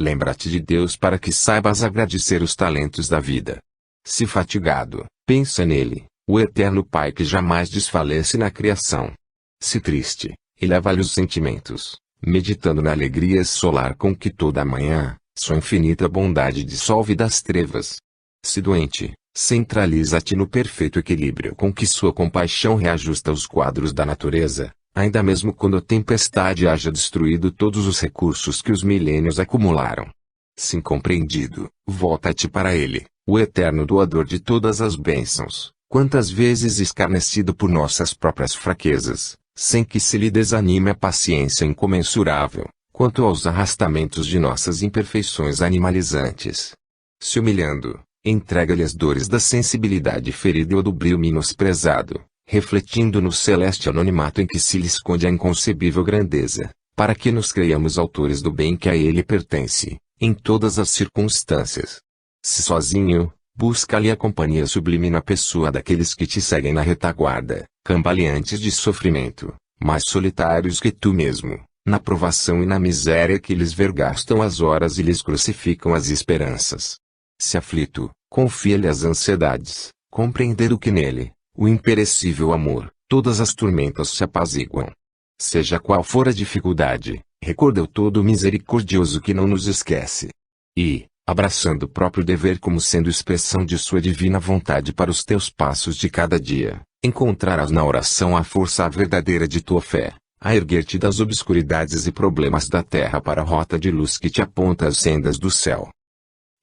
Speaker 1: Lembra-te de Deus para que saibas agradecer os talentos da vida. Se fatigado, pensa nele, o eterno Pai que jamais desfalece na criação. Se triste, eleva-lhe os sentimentos, meditando na alegria solar com que toda manhã, sua infinita bondade dissolve das trevas. Se doente, centraliza-te no perfeito equilíbrio com que sua compaixão reajusta os quadros da natureza. Ainda mesmo quando a tempestade haja destruído todos os recursos que os milênios acumularam. Se incompreendido, volta-te para ele, o eterno doador de todas as bênçãos, quantas vezes escarnecido por nossas próprias fraquezas, sem que se lhe desanime a paciência incomensurável, quanto aos arrastamentos de nossas imperfeições animalizantes. Se humilhando, entrega-lhe as dores da sensibilidade ferida ou do brio menosprezado, refletindo no celeste anonimato em que se lhe esconde a inconcebível grandeza, para que nos creiamos autores do bem que a ele pertence, em todas as circunstâncias. Se sozinho, busca-lhe a companhia sublime na pessoa daqueles que te seguem na retaguarda, cambaleantes de sofrimento, mais solitários que tu mesmo, na provação e na miséria que lhes vergastam as horas e lhes crucificam as esperanças. Se aflito, confia-lhe as ansiedades, compreendendo que nele, o imperecível amor, todas as tormentas se apaziguam. Seja qual for a dificuldade, recorda o todo misericordioso que não nos esquece. E, abraçando o próprio dever como sendo expressão de sua divina vontade para os teus passos de cada dia, encontrarás na oração a força verdadeira de tua fé, a erguer-te das obscuridades e problemas da terra para a rota de luz que te aponta às sendas do céu.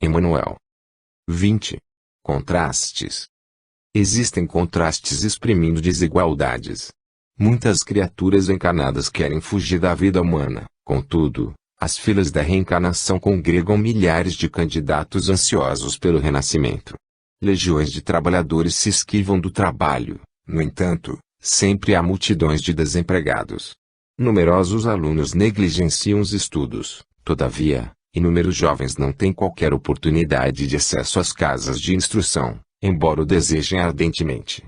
Speaker 1: Emmanuel. 20. Contrastes. Existem contrastes exprimindo desigualdades. Muitas criaturas encarnadas querem fugir da vida humana, contudo, as filas da reencarnação congregam milhares de candidatos ansiosos pelo renascimento. Legiões de trabalhadores se esquivam do trabalho, no entanto, sempre há multidões de desempregados. Numerosos alunos negligenciam os estudos, todavia, Inúmeros jovens não têm qualquer oportunidade de acesso às casas de instrução, embora o desejem ardentemente.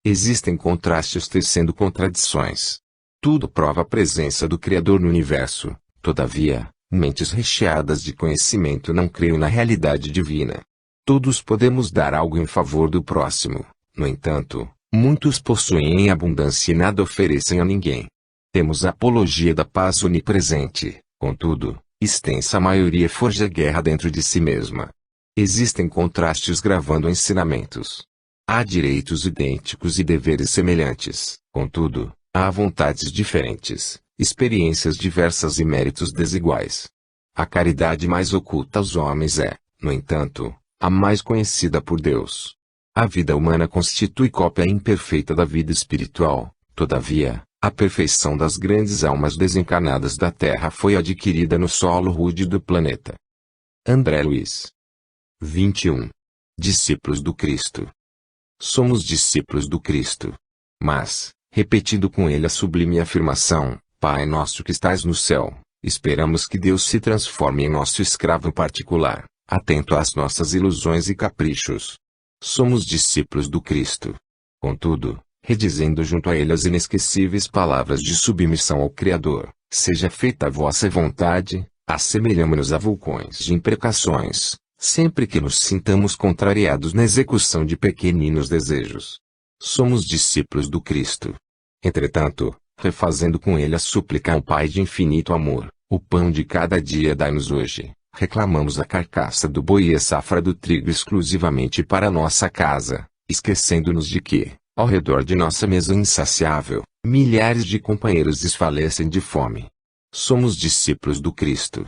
Speaker 1: Existem contrastes tecendo contradições. Tudo prova a presença do Criador no universo, todavia, mentes recheadas de conhecimento não creem na realidade divina. Todos podemos dar algo em favor do próximo, no entanto, muitos possuem em abundância e nada oferecem a ninguém. Temos a apologia da paz onipresente, contudo, extensa maioria forja guerra dentro de si mesma. Existem contrastes gravando ensinamentos. Há direitos idênticos e deveres semelhantes, contudo, há vontades diferentes, experiências diversas e méritos desiguais. A caridade mais oculta aos homens é, no entanto, a mais conhecida por Deus. A vida humana constitui cópia imperfeita da vida espiritual, todavia, a perfeição das grandes almas desencarnadas da Terra foi adquirida no solo rude do planeta. André Luiz. 21. Discípulos do Cristo. Somos discípulos do Cristo. Mas, repetindo com ele a sublime afirmação, Pai nosso que estais no céu, esperamos que Deus se transforme em nosso escravo particular, atento às nossas ilusões e caprichos. Somos discípulos do Cristo. Contudo, redizendo junto a ele as inesquecíveis palavras de submissão ao Criador, seja feita a vossa vontade, assemelhamo-nos a vulcões de imprecações, sempre que nos sintamos contrariados na execução de pequeninos desejos. Somos discípulos do Cristo. Entretanto, refazendo com ele a súplica ao Pai de infinito amor, o pão de cada dia dai-nos hoje, reclamamos a carcaça do boi e a safra do trigo exclusivamente para nossa casa, esquecendo-nos de que, ao redor de nossa mesa insaciável, milhares de companheiros desfalecem de fome. Somos discípulos do Cristo.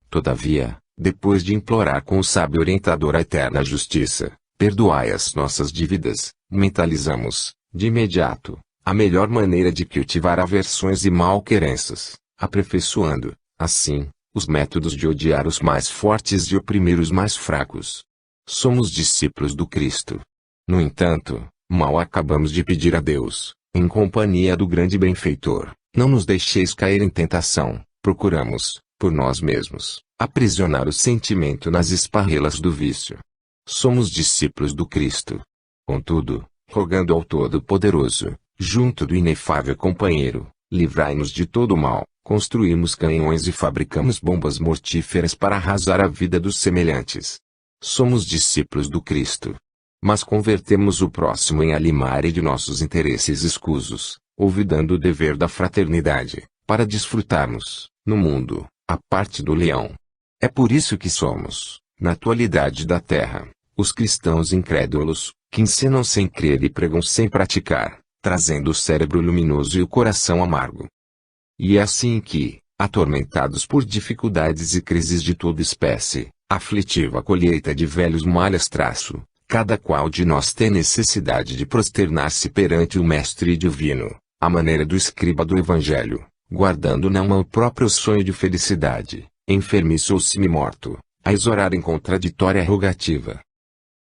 Speaker 1: Todavia, depois de implorar com o sábio orientador a eterna justiça, perdoai as nossas dívidas, mentalizamos, de imediato, a melhor maneira de cultivar aversões e malquerenças, aperfeiçoando, assim, os métodos de odiar os mais fortes e oprimir os mais fracos. Somos discípulos do Cristo. No entanto, mal acabamos de pedir a Deus, em companhia do grande benfeitor, não nos deixeis cair em tentação, procuramos, por nós mesmos, aprisionar o sentimento nas esparrelas do vício. Somos discípulos do Cristo. Contudo, rogando ao Todo-Poderoso, junto do inefável companheiro, livrai-nos de todo o mal, construímos canhões e fabricamos bombas mortíferas para arrasar a vida dos semelhantes. Somos discípulos do Cristo. Mas convertemos o próximo em alimare de nossos interesses escusos, olvidando o dever da fraternidade, para desfrutarmos, no mundo, a parte do leão. É por isso que somos, na atualidade da Terra, os cristãos incrédulos, que ensinam sem crer e pregam sem praticar, trazendo o cérebro luminoso e o coração amargo. E é assim que, atormentados por dificuldades e crises de toda espécie, aflitiva colheita de velhos malhas traço, cada qual de nós tem necessidade de prosternar-se perante o Mestre Divino, à maneira do escriba do Evangelho, guardando na mão o próprio sonho de felicidade, enfermiço ou semi-morto, a exorar em contraditória rogativa.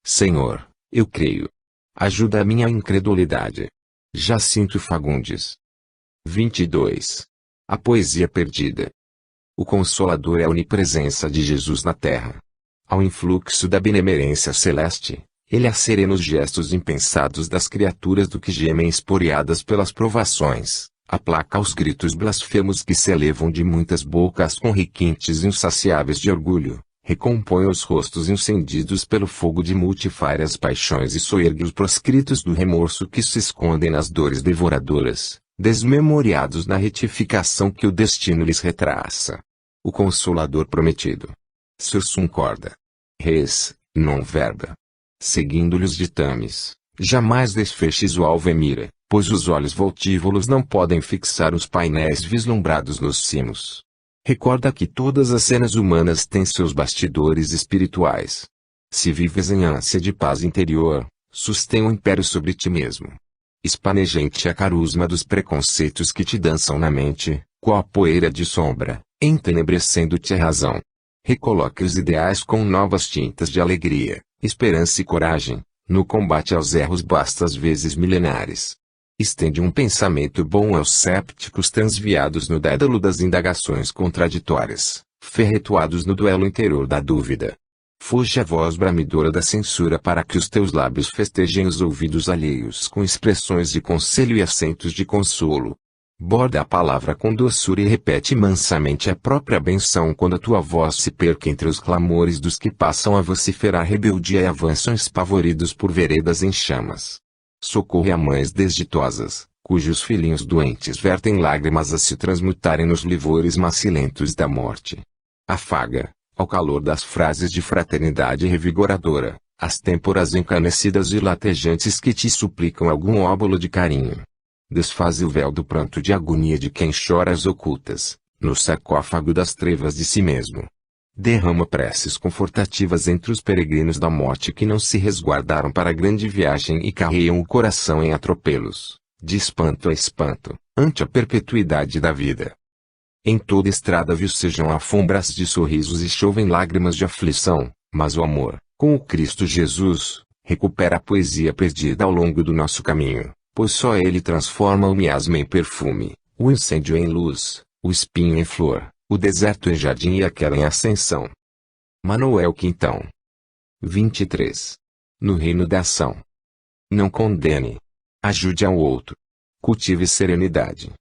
Speaker 1: Senhor, eu creio. Ajuda a minha incredulidade. Jacinto Fagundes. 22. A poesia perdida. O Consolador é a onipresença de Jesus na terra. Ao influxo da benemerência celeste, ele acerena os gestos impensados das criaturas do que gemem esporeadas pelas provações, aplaca os gritos blasfemos que se elevam de muitas bocas com requintes insaciáveis de orgulho, recompõe os rostos incendidos pelo fogo de multifárias paixões e soergue os proscritos do remorso que se escondem nas dores devoradoras, desmemoriados na retificação que o destino lhes retraça. O Consolador prometido. Sursum corda. Res, non verba. Seguindo-lhe os ditames, jamais desfeches o alvo mira, pois os olhos voltívolos não podem fixar os painéis vislumbrados nos cimos. Recorda que todas as cenas humanas têm seus bastidores espirituais. Se vives em ânsia de paz interior, sustém o império sobre ti mesmo. Espanejante a carusma dos preconceitos que te dançam na mente, qual a poeira de sombra, entenebrecendo-te a razão. Recoloque os ideais com novas tintas de alegria, esperança e coragem, no combate aos erros bastas vezes milenares. Estende um pensamento bom aos sépticos transviados no dédalo das indagações contraditórias, ferretuados no duelo interior da dúvida. Fuja a voz bramidora da censura para que os teus lábios festejem os ouvidos alheios com expressões de conselho e acentos de consolo. Borda a palavra com doçura e repete mansamente a própria benção quando a tua voz se perca entre os clamores dos que passam a vociferar rebeldia e avançam espavoridos por veredas em chamas. Socorre a mães desditosas, cujos filhinhos doentes vertem lágrimas a se transmutarem nos livores macilentos da morte. Afaga, ao calor das frases de fraternidade revigoradora, as têmporas encanecidas e latejantes que te suplicam algum óbolo de carinho. Desfaze o véu do pranto de agonia de quem chora às ocultas, no sarcófago das trevas de si mesmo. Derrama preces confortativas entre os peregrinos da morte que não se resguardaram para a grande viagem e carreiam o coração em atropelos, de espanto a espanto, ante a perpetuidade da vida. Em toda estrada vicejam alfombras de sorrisos e chovem lágrimas de aflição, mas o amor, com o Cristo Jesus, recupera a poesia perdida ao longo do nosso caminho, pois só ele transforma o miasma em perfume, o incêndio em luz, o espinho em flor, o deserto em jardim e a queda em ascensão. Manuel Quintão. 23. No reino da ação. Não condene. Ajude ao outro. Cultive serenidade.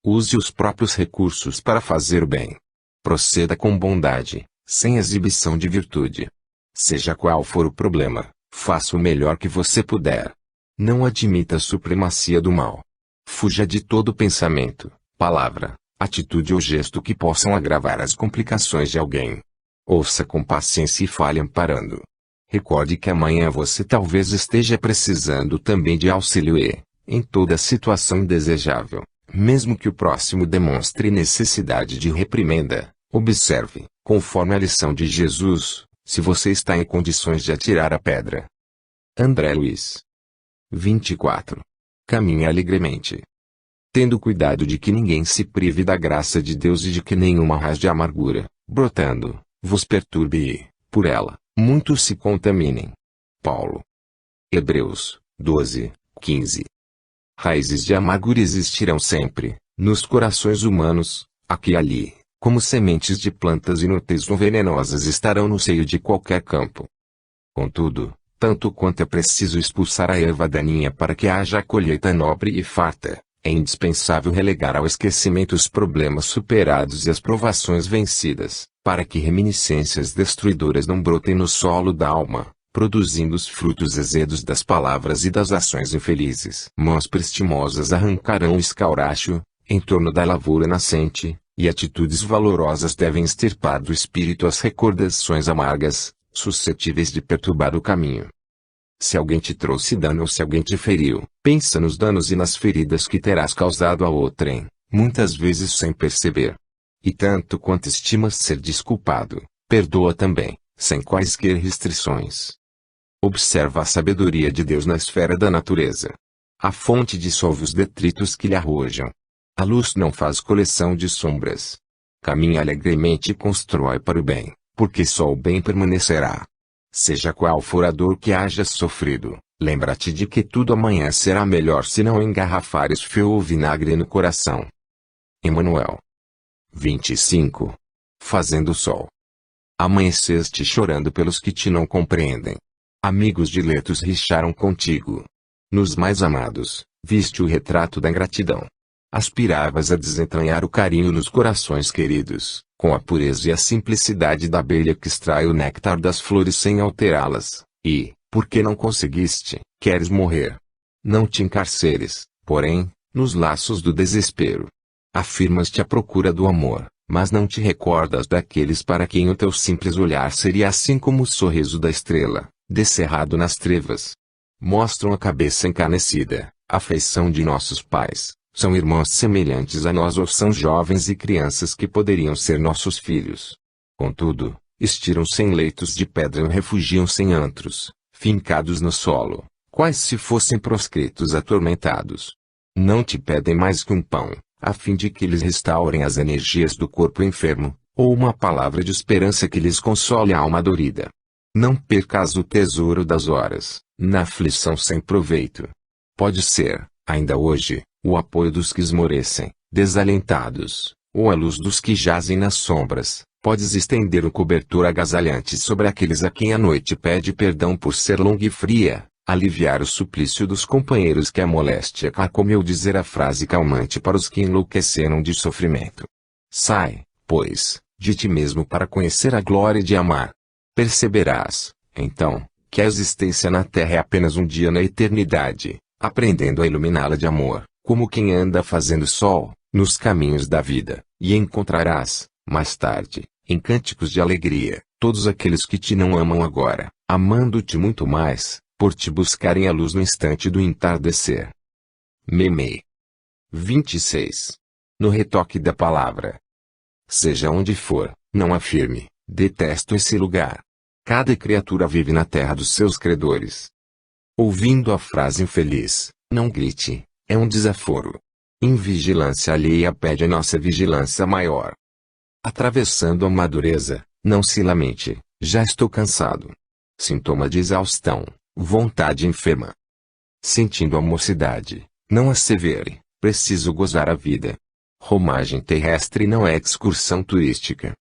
Speaker 1: Use os próprios recursos para fazer o bem. Proceda com bondade, sem exibição de virtude. Seja qual for o problema, faça o melhor que você puder. Não admita a supremacia do mal. Fuja de todo pensamento, palavra, atitude ou gesto que possam agravar as complicações de alguém. Ouça com paciência e fale amparando. Recorde que amanhã você talvez esteja precisando também de auxílio e, em toda situação indesejável, mesmo que o próximo demonstre necessidade de reprimenda, observe, conforme a lição de Jesus, se você está em condições de atirar a pedra. André Luiz. 24. Caminhe alegremente. Tendo cuidado de que ninguém se prive da graça de Deus e de que nenhuma raiz de amargura, brotando, vos perturbe e, por ela, muitos se contaminem. Paulo. Hebreus, 12, 15. Raízes de amargura existirão sempre, nos corações humanos, aqui e ali, como sementes de plantas inúteis ou venenosas estarão no seio de qualquer campo. Contudo, tanto quanto é preciso expulsar a erva daninha para que haja colheita nobre e farta, é indispensável relegar ao esquecimento os problemas superados e as provações vencidas, para que reminiscências destruidoras não brotem no solo da alma, produzindo os frutos azedos das palavras e das ações infelizes. Mãos prestimosas arrancarão o escauracho, em torno da lavoura nascente, e atitudes valorosas devem extirpar do espírito as recordações amargas, suscetíveis de perturbar o caminho. Se alguém te trouxe dano ou se alguém te feriu, pensa nos danos e nas feridas que terás causado a outrem, muitas vezes sem perceber. E tanto quanto estimas ser desculpado, perdoa também, sem quaisquer restrições. Observa a sabedoria de Deus na esfera da natureza. A fonte dissolve os detritos que lhe arrojam. A luz não faz coleção de sombras. Caminha alegremente e constrói para o bem, porque só o bem permanecerá. Seja qual for a dor que hajas sofrido, lembra-te de que tudo amanhã será melhor se não engarrafares fio ou vinagre no coração. Emanuel. 25. Fazendo sol. Amanheceste chorando pelos que te não compreendem. Amigos diletos richaram contigo. Nos mais amados, viste o retrato da ingratidão. Aspiravas a desentranhar o carinho nos corações queridos, com a pureza e a simplicidade da abelha que extrai o néctar das flores sem alterá-las, e, porque não conseguiste, queres morrer. Não te encarceres, porém, nos laços do desespero. Afirmas-te à procura do amor, mas não te recordas daqueles para quem o teu simples olhar seria assim como o sorriso da estrela, descerrado nas trevas. Mostram a cabeça encanecida, a feição de nossos pais. São irmãos semelhantes a nós ou são jovens e crianças que poderiam ser nossos filhos. Contudo, estiram-se em leitos de pedra ou refugiam-se em antros, fincados no solo, quais se fossem proscritos atormentados. Não te pedem mais que um pão, a fim de que lhes restaurem as energias do corpo enfermo, ou uma palavra de esperança que lhes console a alma dorida. Não percas o tesouro das horas, na aflição sem proveito. Pode ser, ainda hoje, o apoio dos que esmorecem, desalentados, ou a luz dos que jazem nas sombras, podes estender um cobertor agasalhante sobre aqueles a quem a noite pede perdão por ser longa e fria, aliviar o suplício dos companheiros que a moléstia carcomeu, dizer a frase calmante para os que enlouqueceram de sofrimento. Sai, pois, de ti mesmo para conhecer a glória de amar. Perceberás, então, que a existência na Terra é apenas um dia na eternidade, aprendendo a iluminá-la de amor, como quem anda fazendo sol, nos caminhos da vida, e encontrarás, mais tarde, em cânticos de alegria, todos aqueles que te não amam agora, amando-te muito mais, por te buscarem a luz no instante do entardecer. Meme 26. No retoque da palavra. Seja onde for, não afirme, detesto esse lugar. Cada criatura vive na terra dos seus credores. Ouvindo a frase infeliz, não grite, é um desaforo. Invigilância alheia pede a nossa vigilância maior. Atravessando a madureza, não se lamente, já estou cansado. Sintoma de exaustão, vontade enferma. Sentindo a mocidade, não assevere, preciso gozar a vida. Romagem terrestre não é excursão turística.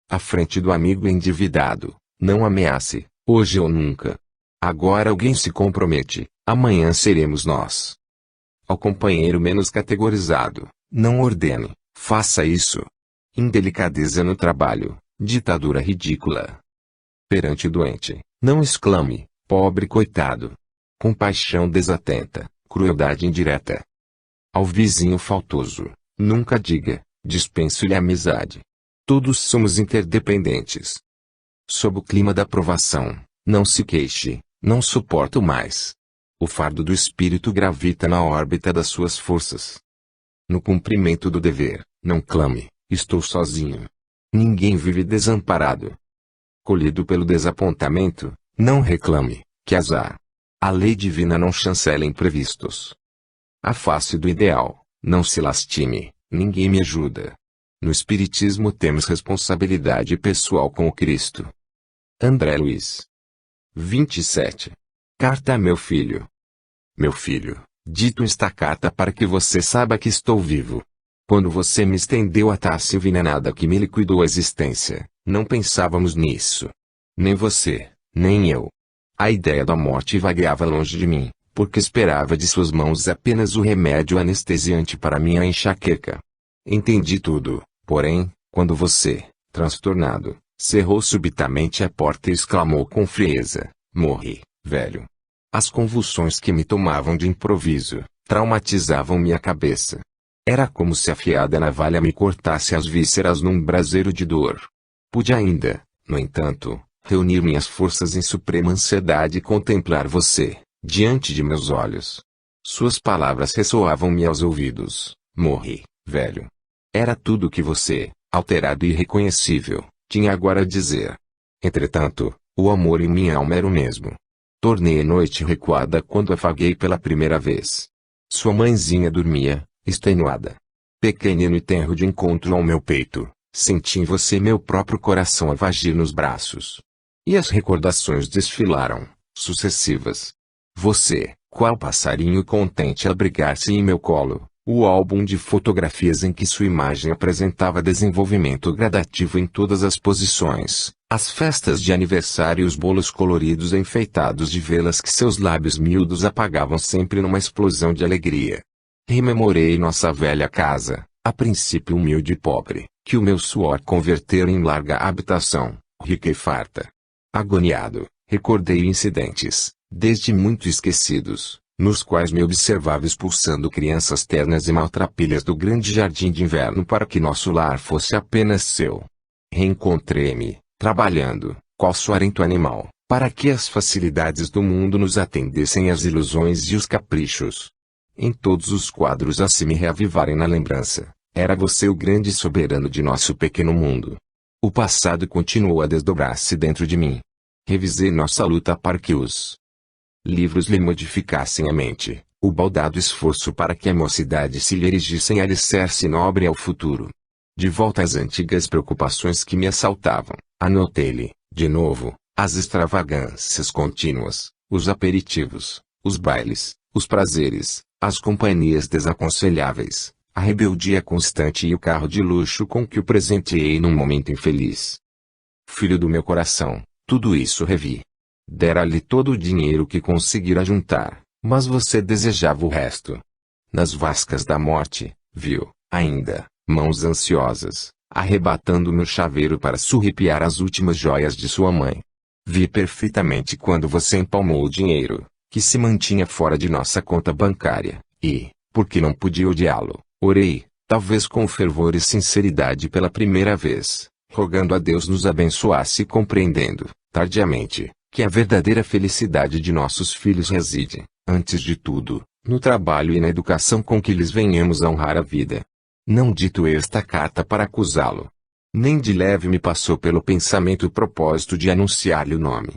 Speaker 1: À frente do amigo endividado, não ameace, hoje ou nunca. Agora alguém se compromete, amanhã seremos nós. Ao companheiro menos categorizado, não ordene, faça isso. Indelicadeza no trabalho, ditadura ridícula. Perante o doente, não exclame, pobre coitado. Compaixão desatenta, crueldade indireta. Ao vizinho faltoso, nunca diga, dispenso-lhe a amizade. Todos somos interdependentes. Sob o clima da provação, não se queixe, não suporto mais. O fardo do espírito gravita na órbita das suas forças. No cumprimento do dever, não clame, estou sozinho. Ninguém vive desamparado. Colhido pelo desapontamento, não reclame, que azar. A lei divina não chancela imprevistos. A face do ideal, não se lastime, ninguém me ajuda. No Espiritismo temos responsabilidade pessoal com o Cristo. André Luiz 27. Carta a meu filho. Meu filho, dito esta carta para que você saiba que estou vivo. Quando você me estendeu a taça envenenada que me liquidou a existência, não pensávamos nisso. Nem você, nem eu. A ideia da morte vagueava longe de mim, porque esperava de suas mãos apenas o remédio anestesiante para minha enxaqueca. Entendi tudo, porém, quando você, transtornado, cerrou subitamente a porta e exclamou com frieza: morri, velho. As convulsões que me tomavam de improviso, traumatizavam minha cabeça. Era como se afiada navalha me cortasse as vísceras num braseiro de dor. Pude ainda, no entanto, reunir minhas forças em suprema ansiedade e contemplar você, diante de meus olhos. Suas palavras ressoavam-me aos ouvidos: morri, velho. Era tudo o que você, alterado e irreconhecível, tinha agora a dizer. Entretanto, o amor em minha alma era o mesmo. Tornei a noite recuada quando afaguei pela primeira vez. Sua mãezinha dormia, extenuada. Pequenino e tenro de encontro ao meu peito, senti em você meu próprio coração a vagir nos braços. E as recordações desfilaram, sucessivas. Você, qual passarinho contente a abrigar-se em meu colo, o álbum de fotografias em que sua imagem apresentava desenvolvimento gradativo em todas as posições, as festas de aniversário e os bolos coloridos enfeitados de velas que seus lábios miúdos apagavam sempre numa explosão de alegria. Rememorei nossa velha casa, a princípio humilde e pobre, que o meu suor convertera em larga habitação, rica e farta. Agoniado, recordei incidentes, desde muito esquecidos, nos quais me observava expulsando crianças ternas e maltrapilhas do grande jardim de inverno para que nosso lar fosse apenas seu. Reencontrei-me, trabalhando, qual suarento animal, para que as facilidades do mundo nos atendessem às ilusões e os caprichos. Em todos os quadros a se me reavivarem na lembrança, era você o grande soberano de nosso pequeno mundo. O passado continuou a desdobrar-se dentro de mim. Revisei nossa luta para que os livros lhe modificassem a mente, o baldado esforço para que a mocidade se lhe erigisse em alicerce nobre ao futuro. De volta às antigas preocupações que me assaltavam, anotei-lhe, de novo, as extravagâncias contínuas, os aperitivos, os bailes, os prazeres, as companhias desaconselháveis, a rebeldia constante e o carro de luxo com que o presenteei num momento infeliz. Filho do meu coração, tudo isso revi. Dera-lhe todo o dinheiro que conseguira juntar, mas você desejava o resto. Nas vascas da morte, viu, ainda, mãos ansiosas, arrebatando-me o chaveiro para surrupiar as últimas joias de sua mãe. Vi perfeitamente quando você empalmou o dinheiro, que se mantinha fora de nossa conta bancária, e, porque não podia odiá-lo, orei, talvez com fervor e sinceridade pela primeira vez, rogando a Deus nos abençoasse e compreendendo, tardiamente, que a verdadeira felicidade de nossos filhos reside, antes de tudo, no trabalho e na educação com que lhes venhamos a honrar a vida. Não dito esta carta para acusá-lo. Nem de leve me passou pelo pensamento o propósito de anunciar-lhe o nome.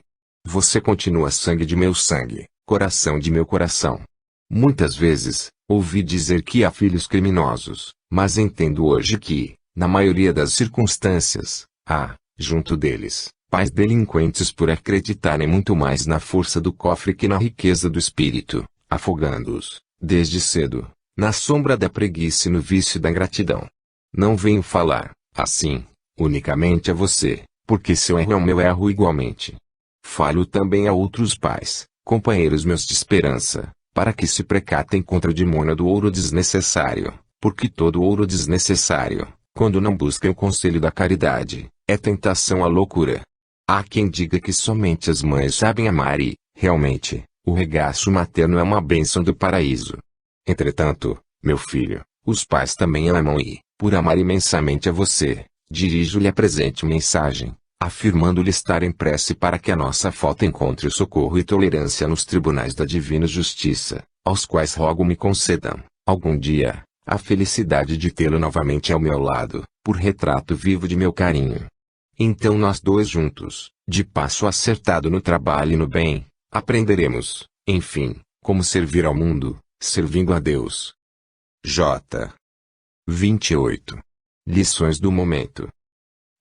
Speaker 1: Você continua sangue de meu sangue, coração de meu coração. Muitas vezes, ouvi dizer que há filhos criminosos, mas entendo hoje que, na maioria das circunstâncias, há, junto deles, pais delinquentes por acreditarem muito mais na força do cofre que na riqueza do espírito, afogando-os, desde cedo, na sombra da preguiça e no vício da ingratidão. Não venho falar, assim, unicamente a você, porque seu erro é o meu erro igualmente. Falo também a outros pais, companheiros meus de esperança, para que se precatem contra o demônio do ouro desnecessário, porque todo ouro desnecessário, quando não busca o conselho da caridade, é tentação à loucura. Há quem diga que somente as mães sabem amar e, realmente, o regaço materno é uma bênção do paraíso. Entretanto, meu filho, os pais também amam e, por amar imensamente a você, dirijo-lhe a presente mensagem, afirmando-lhe estar em prece para que a nossa falta encontre socorro e tolerância nos tribunais da divina justiça, aos quais rogo me concedam, algum dia, a felicidade de tê-lo novamente ao meu lado, por retrato vivo de meu carinho. Então nós dois juntos, de passo acertado no trabalho e no bem, aprenderemos, enfim, como servir ao mundo, servindo a Deus. J. 28. Lições do momento.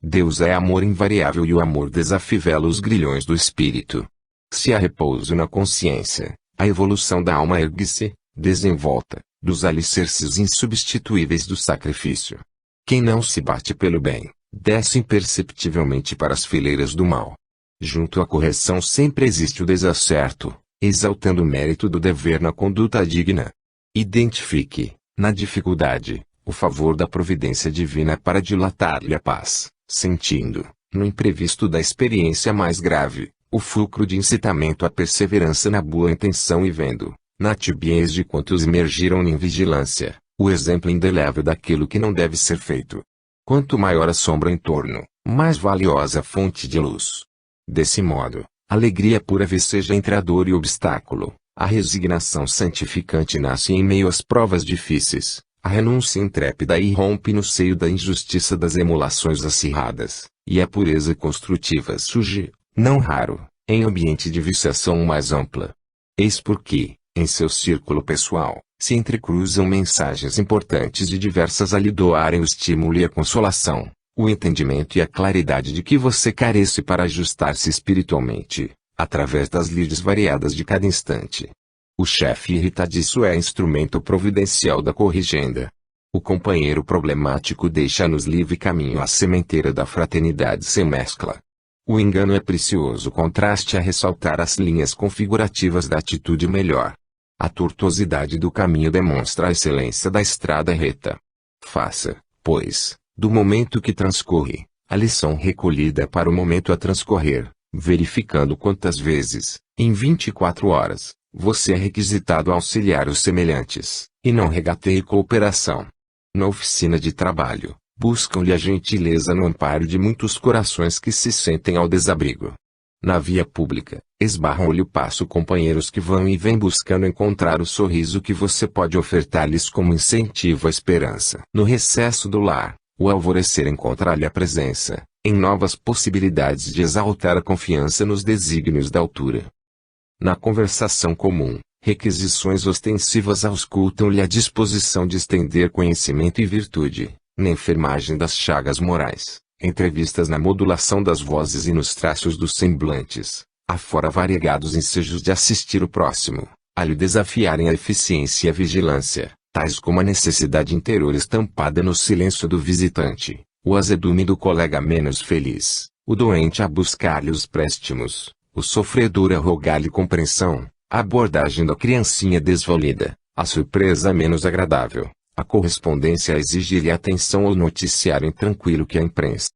Speaker 1: Deus é amor invariável e o amor desafivela os grilhões do espírito. Se há repouso na consciência, a evolução da alma ergue-se, desenvolta, dos alicerces insubstituíveis do sacrifício. Quem não se bate pelo bem, desce imperceptivelmente para as fileiras do mal. Junto à correção sempre existe o desacerto, exaltando o mérito do dever na conduta digna. Identifique, na dificuldade, o favor da providência divina para dilatar-lhe a paz, sentindo, no imprevisto da experiência mais grave, o fulcro de incitamento à perseverança na boa intenção e vendo, na tibiez de quantos emergiram em vigilância, o exemplo indelével daquilo que não deve ser feito. Quanto maior a sombra em torno, mais valiosa a fonte de luz. Desse modo, alegria pura veceja entre a dor e o obstáculo, a resignação santificante nasce em meio às provas difíceis, a renúncia intrépida irrompe no seio da injustiça das emulações acirradas, e a pureza construtiva surge, não raro, em ambiente de viciação mais ampla. Eis porque, em seu círculo pessoal, se entrecruzam mensagens importantes e diversas a lhe doarem o estímulo e a consolação, o entendimento e a claridade de que você carece para ajustar-se espiritualmente, através das lides variadas de cada instante. O chefe irritadiço é instrumento providencial da corrigenda. O companheiro problemático deixa-nos livre caminho à sementeira da fraternidade sem mescla. O engano é precioso contraste a ressaltar as linhas configurativas da atitude melhor. A tortuosidade do caminho demonstra a excelência da estrada reta. Faça, pois, do momento que transcorre, a lição recolhida para o momento a transcorrer, verificando quantas vezes, em 24 horas, você é requisitado a auxiliar os semelhantes, e não regateie cooperação. Na oficina de trabalho, buscam-lhe a gentileza no amparo de muitos corações que se sentem ao desabrigo. Na via pública, esbarram-lhe o passo companheiros que vão e vêm buscando encontrar o sorriso que você pode ofertar-lhes como incentivo à esperança. No recesso do lar, o alvorecer encontra-lhe a presença, em novas possibilidades de exaltar a confiança nos desígnios da altura. Na conversação comum, requisições ostensivas auscultam-lhe a disposição de estender conhecimento e virtude, na enfermagem das chagas morais, entrevistas na modulação das vozes e nos traços dos semblantes, afora variegados ensejos de assistir o próximo, a lhe desafiarem a eficiência e a vigilância, tais como a necessidade interior estampada no silêncio do visitante, o azedume do colega menos feliz, o doente a buscar-lhe os préstimos, o sofredor a rogar-lhe compreensão, a abordagem da criancinha desvalida, a surpresa menos agradável, a correspondência a exigir-lhe atenção ou o noticiário intranquilo que a imprensa